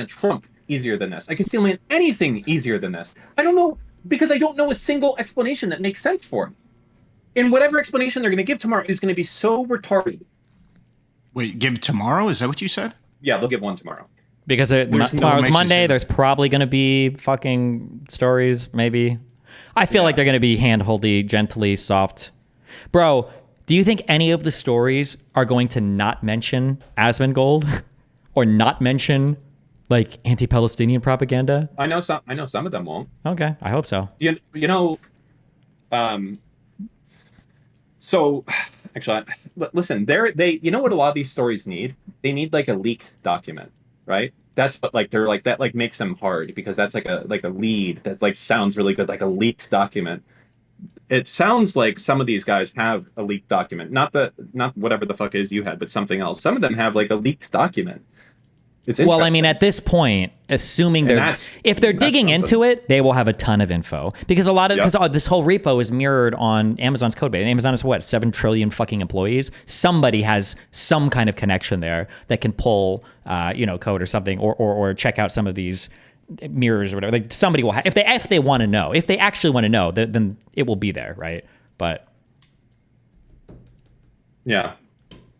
Trump easier than this. I could steel man anything easier than this. I don't know, because I don't know a single explanation that makes sense for him. And whatever explanation they're going to give tomorrow is going to be so retarded. Wait, give tomorrow? Is that what you said? Yeah, they'll give one tomorrow. Because tomorrow's Monday, there's probably going to be fucking stories, maybe. I feel like they're going to be hand-holdy, gently, soft. Bro, do you think any of the stories are going to not mention Asmongold or not mention like anti-Palestinian propaganda? I know some of them won't. Okay, I hope so. So actually, listen, you know what a lot of these stories need? They need like a leaked document, right? That's what that makes them hard, because that's like a lead that like sounds really good, like a leaked document. It sounds like some of these guys have a leaked document, not whatever the fuck is you had, but something else. Some of them have like a leaked document. It's well, I mean, at this point, assuming if they're digging into it, they will have a ton of info, because this whole repo is mirrored on Amazon's code base. Amazon is what, 7 trillion fucking employees. Somebody has some kind of connection there that can pull, code or something, or check out some of these mirrors or whatever. Like somebody will have, if they want to know, if they actually want to know, then it will be there, right? But yeah,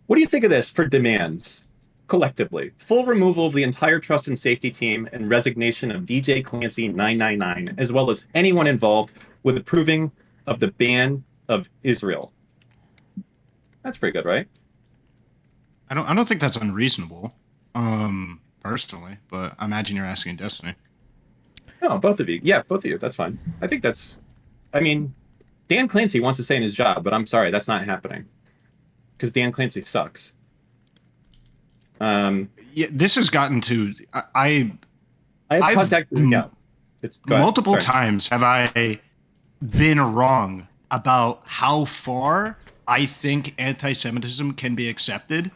what do you think of this for demands? Collectively, full removal of the entire trust and safety team and resignation of DJ Clancy 999, as well as anyone involved with approving of the ban of Israel. That's pretty good, right? I don't think that's unreasonable, personally, but I imagine you're asking Destiny. No, both of you. Yeah, both of you. That's fine. I think Dan Clancy wants to stay in his job, but I'm sorry, that's not happening, because Dan Clancy sucks. This has gotten to I have contacted multiple times have I been wrong about how far I think anti-Semitism can be accepted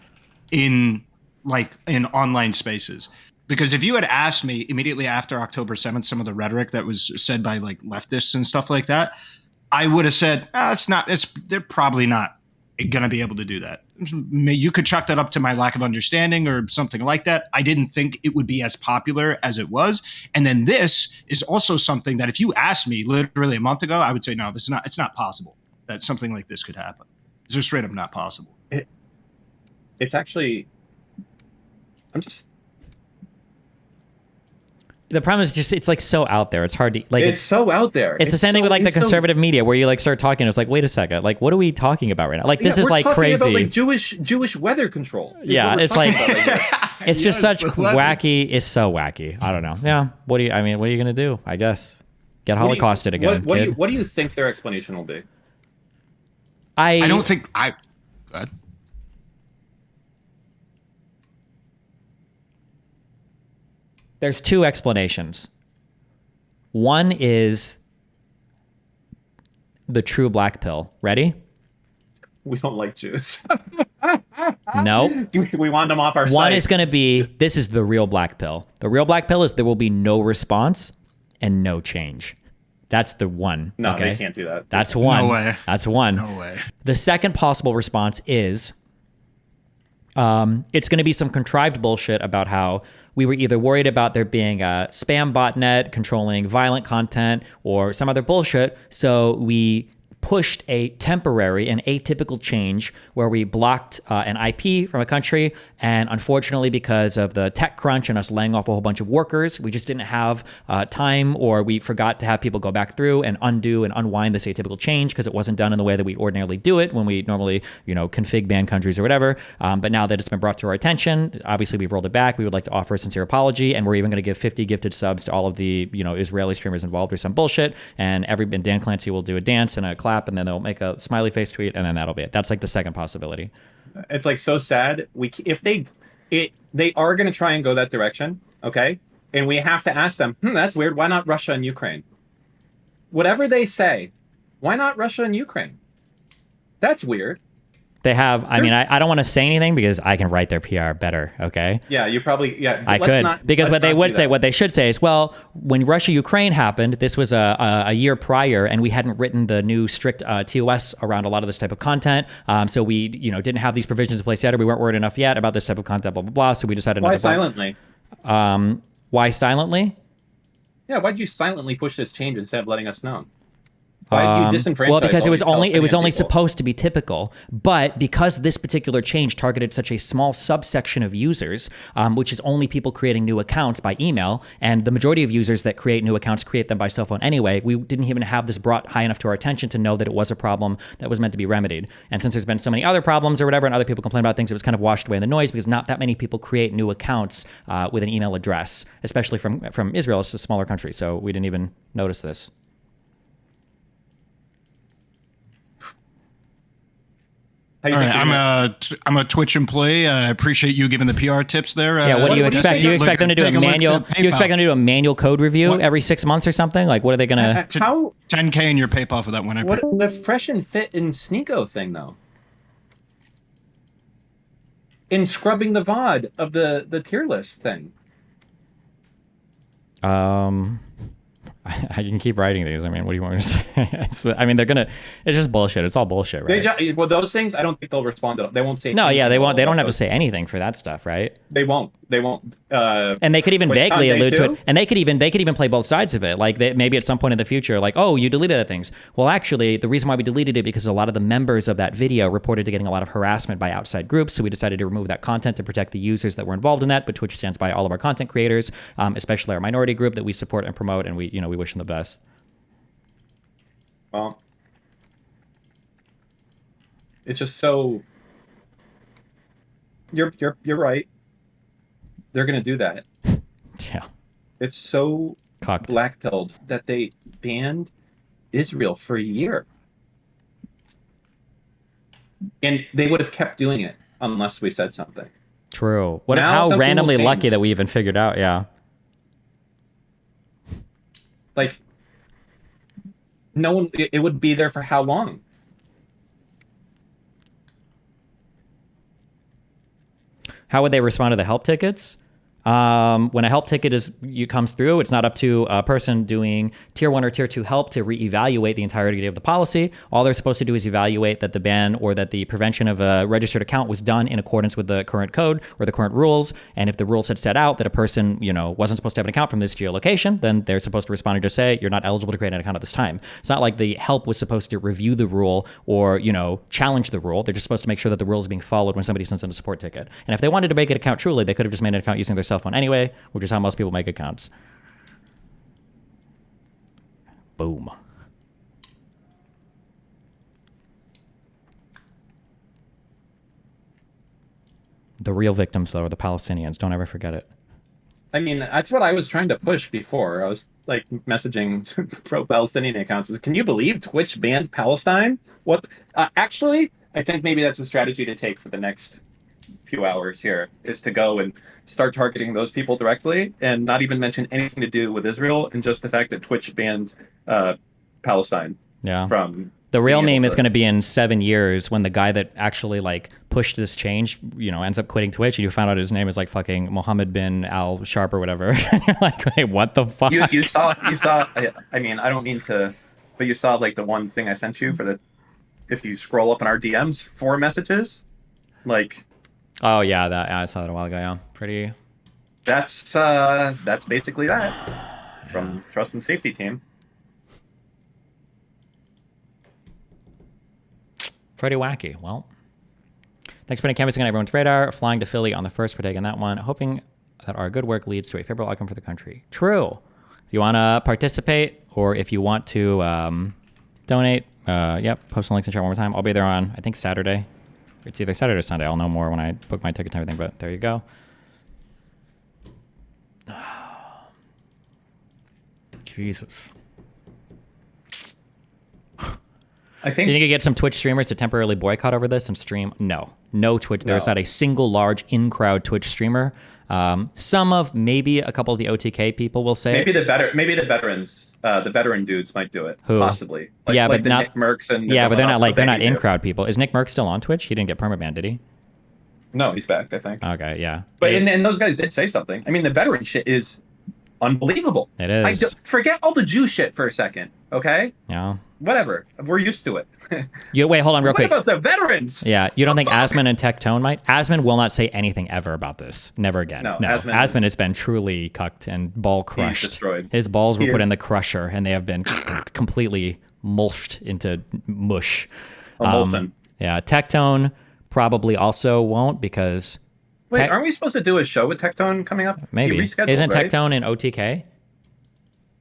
in online spaces. Because if you had asked me immediately after October 7th some of the rhetoric that was said by like leftists and stuff like that, I would have said they're probably not going to be able to do that. You could chalk that up to my lack of understanding or something like that. I didn't think it would be as popular as it was. And then this is also something that if you asked me literally a month ago, I would say, no, it's not possible that something like this could happen. It's just straight up not possible. It's actually, The problem is just it's like so out there. It's hard to like. It's so out there. It's the same thing with like the conservative media where you like start talking. It's like, wait a second, like what are we talking about right now? Like this is like crazy. About, like Jewish weather control. Yeah, it's like it's just such wacky. It's so wacky. I don't know. Yeah. What are you gonna do? I guess get Holocausted again. What do you think their explanation will be? I don't think I. Go ahead. There's two explanations. One is the true black pill. Ready? We don't like Jews. No. We want them off our site. One is going to be, this is the real black pill. The real black pill is there will be no response and no change. That's the one. No, okay? they can't do that. That's one. No way. That's one. No way. The second possible response is it's going to be some contrived bullshit about how we were either worried about there being a spam botnet controlling violent content or some other bullshit, so we pushed a temporary and atypical change where we blocked an IP from a country. And unfortunately, because of the tech crunch and us laying off a whole bunch of workers, we just didn't have time, or we forgot to have people go back through and undo and unwind this atypical change because it wasn't done in the way that we ordinarily do it when we normally, config ban countries or whatever. But now that it's been brought to our attention, obviously we've rolled it back. We would like to offer a sincere apology, and we're even going to give 50 gifted subs to all of the, Israeli streamers involved or some bullshit. And Dan Clancy will do a dance and a clap, and then they'll make a smiley face tweet, and then that'll be it. That's like the second possibility. It's like so sad. If they are going to try and go that direction, okay, and we have to ask them, that's weird. Why not Russia and Ukraine? Whatever they say, why not Russia and Ukraine? That's weird. They have, I don't want to say anything because I can write their PR better, okay? Yeah, you probably, I could. Because what they should say is, well, when Russia-Ukraine happened, this was a year prior, and we hadn't written the new strict TOS around a lot of this type of content. So we, didn't have these provisions in place yet, or we weren't worried enough yet about this type of content, blah, blah, blah. So we decided Why silently? Why silently? Yeah, why'd you silently push this change instead of letting us know? Why did you disenfranchise? Well, because it was only people? supposed to be typical, but because this particular change targeted such a small subsection of users, which is only people creating new accounts by email, and the majority of users that create new accounts create them by cell phone anyway, we didn't even have this brought high enough to our attention to know that it was a problem that was meant to be remedied. And since there's been so many other problems or whatever, and other people complain about things, it was kind of washed away in the noise because not that many people create new accounts with an email address, especially from Israel. It's a smaller country, so we didn't even notice this. All right, I'm a Twitch employee. I appreciate you giving the PR tips there. Yeah, what do you expect? Do you expect them to do a manual? You expect them to do a manual code review every 6 months or something? Like, what are they gonna? How 10K in your PayPal for that one? What the fresh and fit and Sneeko thing though? In scrubbing the VOD of the tier list thing. I can keep writing these. What do you want me to say? It's just bullshit. It's all bullshit, right? Well, those things, I don't think they'll respond to. They won't say. No, yeah, they won't. They don't have to say anything for that stuff, right? They won't. And they could even vaguely allude to it. And they could even play both sides of it. Like maybe at some point in the future, like, oh, you deleted that things. Well, actually, the reason why we deleted it because a lot of the members of that video reported to getting a lot of harassment by outside groups. So we decided to remove that content to protect the users that were involved in that. But Twitch stands by all of our content creators, especially our minority group that we support and promote, and we wish them the best. Well, it's just so. You're right. They're gonna do that. Yeah. It's so black-pilled that they banned Israel for a year, and they would have kept doing it unless we said something. True. How randomly lucky that we even figured out. Yeah. Like, no one. It would be there for how long? How would they respond to the help tickets? When a help ticket comes through, it's not up to a person doing tier 1 or tier 2 help to reevaluate the entirety of the policy. All they're supposed to do is evaluate that the ban or that the prevention of a registered account was done in accordance with the current code or the current rules. And if the rules had set out that a person, wasn't supposed to have an account from this geolocation, then they're supposed to respond and just say, you're not eligible to create an account at this time. It's not like the help was supposed to review the rule or, challenge the rule. They're just supposed to make sure that the rule is being followed when somebody sends in a support ticket. And if they wanted to make an account truly, they could have just made an account using their cell phone anyway, which is how most people make accounts. Boom. The real victims, though, are the Palestinians. Don't ever forget it. I mean, that's what I was trying to push before. I was like messaging pro-Palestinian accounts. Is, can you believe Twitch banned Palestine? What? Actually, I think maybe that's a strategy to take for the next few hours here, is to go and start targeting those people directly and not even mention anything to do with Israel, and just the fact that Twitch banned Palestine from... The real meme is going to be in 7 years when the guy that actually like pushed this change, you know, ends up quitting Twitch, and you found out his name is like fucking Mohammed bin Al Sharp or whatever. And you're like, wait, what the fuck? You saw. I mean, I don't mean to, but you saw like the one thing I sent you for the. If you scroll up in our DMs, 4 messages, like. Oh yeah, I saw that a while ago. Yeah, pretty. That's basically that from Trust and Safety Team. Pretty wacky. Well, thanks for putting canvassing on everyone's radar. Flying to Philly on the first for taking that one. Hoping that our good work leads to a favorable outcome for the country. True. If you want to participate or if you want to donate, post the links in chat one more time. I'll be there on, I think, Saturday. It's either Saturday or Sunday. I'll know more when I book my tickets and everything, but there you go. Jesus. I think you think you get some Twitch streamers to temporarily boycott over this and stream? No Twitch. There's not a single large in-crowd Twitch streamer. Maybe a couple of the OTK people will say maybe the veterans, the veteran dudes might do it. Who? Possibly. But the not Nick Mercs and but they're not in-crowd people. Is Nick Merck still on Twitch? He didn't get permabanned, did he? No, he's back, I think. Okay, yeah. But and those guys did say something. I mean, the veteran shit is unbelievable. It is. Forget all the Jew shit for a second, okay? Yeah. Whatever. We're used to it. Wait, hold on real quick. What about the veterans? Yeah, you don't think Asman and Tectone might? Asman will not say anything ever about this. Never again. No. Asman has been truly cucked and ball crushed. He's destroyed. His balls were put in the crusher, and they have been completely mulched into mush. Yeah, Tectone probably also won't because... Wait, aren't we supposed to do a show with Tectone coming up? Maybe. Isn't Tectone in OTK?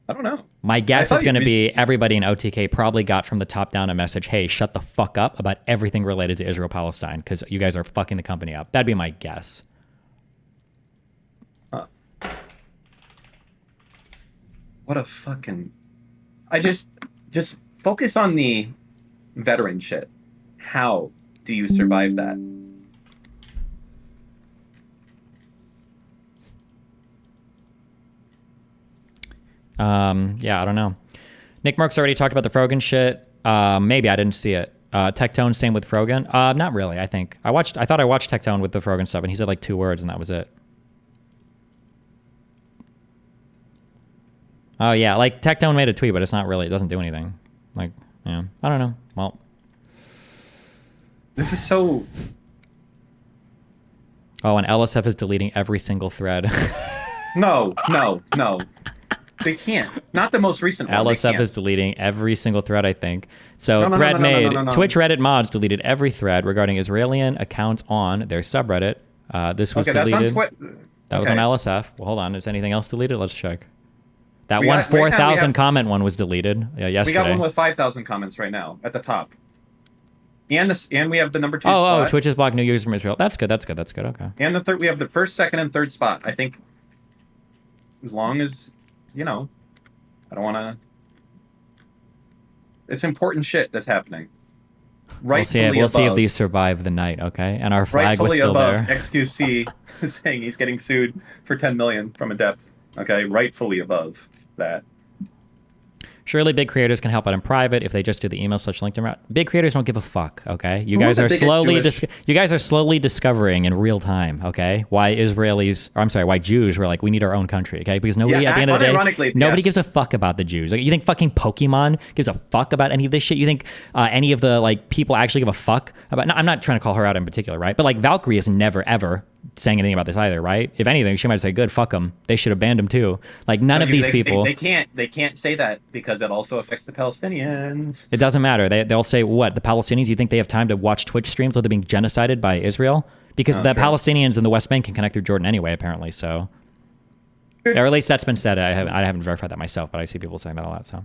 I don't know. My guess is going to be everybody in OTK probably got from the top down a message, hey, shut the fuck up about everything related to Israel-Palestine because you guys are fucking the company up. That'd be my guess. What a fucking... I just focus on the veteran shit. How do you survive that? I don't know. Nick Merck's already talked about the Frogan shit. Maybe I didn't see it. Tectone, same with Frogan. Not really, I think. I thought I watched Tectone with the Frogan stuff, and he said like 2 words, and that was it. Oh, yeah, like Tectone made a tweet, but it doesn't do anything. Like, yeah, I don't know. Well. This is so... Oh, and LSF is deleting every single thread. No. They can't. Not the most recent one. LSF is deleting every single thread, I think. So Twitch Reddit mods deleted every thread regarding Israeli accounts on their subreddit. This was deleted. That was on LSF. Well, hold on. Is anything else deleted? Let's check. That 4,000 comment one was deleted yesterday. We got one with 5,000 comments right now at the top. And we have the number 2 spot. Oh, Twitch has blocked new users from Israel. That's good. Okay. And the third, we have the first, second, and third spot. I think as long as... I don't want to... It's important shit that's happening. We'll see if these survive the night, okay? And our flag was still there. XQC saying he's getting sued for 10 million from Adept. Okay, rightfully above that. Surely big creators can help out in private if they just do the email / LinkedIn route. Big creators don't give a fuck, okay? You guys are slowly discovering in real time, okay? Why Jews were like, we need our own country, okay? Because nobody at the end of the day, nobody gives a fuck about the Jews. Like, you think fucking Pokemon gives a fuck about any of this shit? You think any of the like people actually give a fuck about? No, I'm not trying to call her out in particular, right? But like Valkyrie is never ever saying anything about this either, right? If anything, she might say, good, fuck them. They should have banned them too. Like none of these people. They can't say that because it also affects the Palestinians. It doesn't matter. They'll say what? The Palestinians, you think they have time to watch Twitch streams while they're being genocided by Israel? Because the Palestinians in the West Bank can connect through Jordan anyway, apparently, so. Or at least that's been said. I haven't verified that myself, but I see people saying that a lot, so.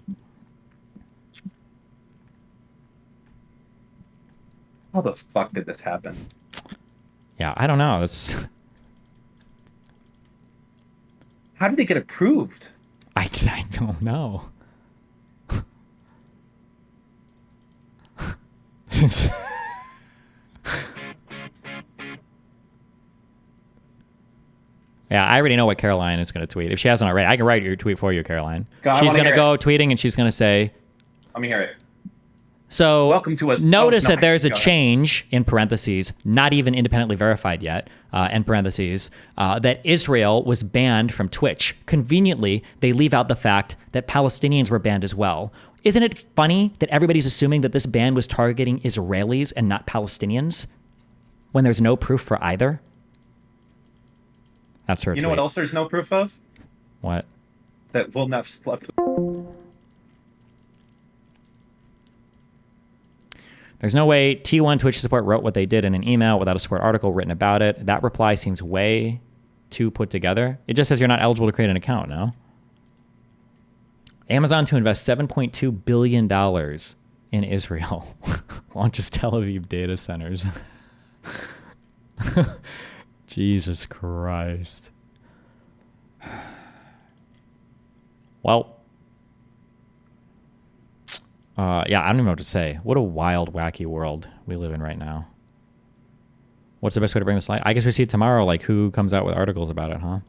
How the fuck did this happen? Yeah, I don't know. It's How did it get approved? I don't know. Yeah, I already know what Caroline is going to tweet. If she hasn't already, I can write your tweet for you, Caroline. God, She's going to go tweeting and she's going to say, Let me hear it. so Welcome to us. Notice Oh, no, that there's a go ahead. change, in parentheses, not even independently verified yet, end parentheses, that Israel was banned from Twitch. Conveniently, they leave out the fact that Palestinians were banned as well. Isn't it funny that everybody's assuming that this ban was targeting Israelis and not Palestinians when there's no proof for either? That's her You know tweet. what else there's no proof of? What? That Villeneuve slept. There's no way T1 Twitch support wrote what they did in an email without a support article written about it. That reply seems way too put together. It just says you're not eligible to create an account now. Amazon to invest $7.2 billion in Israel. Launches Tel Aviv data centers. Jesus Christ. Well, yeah, I don't even know what to say. What a wild, wacky world we live in right now. What's the best way to bring this light? I guess we see it tomorrow, like who comes out with articles about it, huh?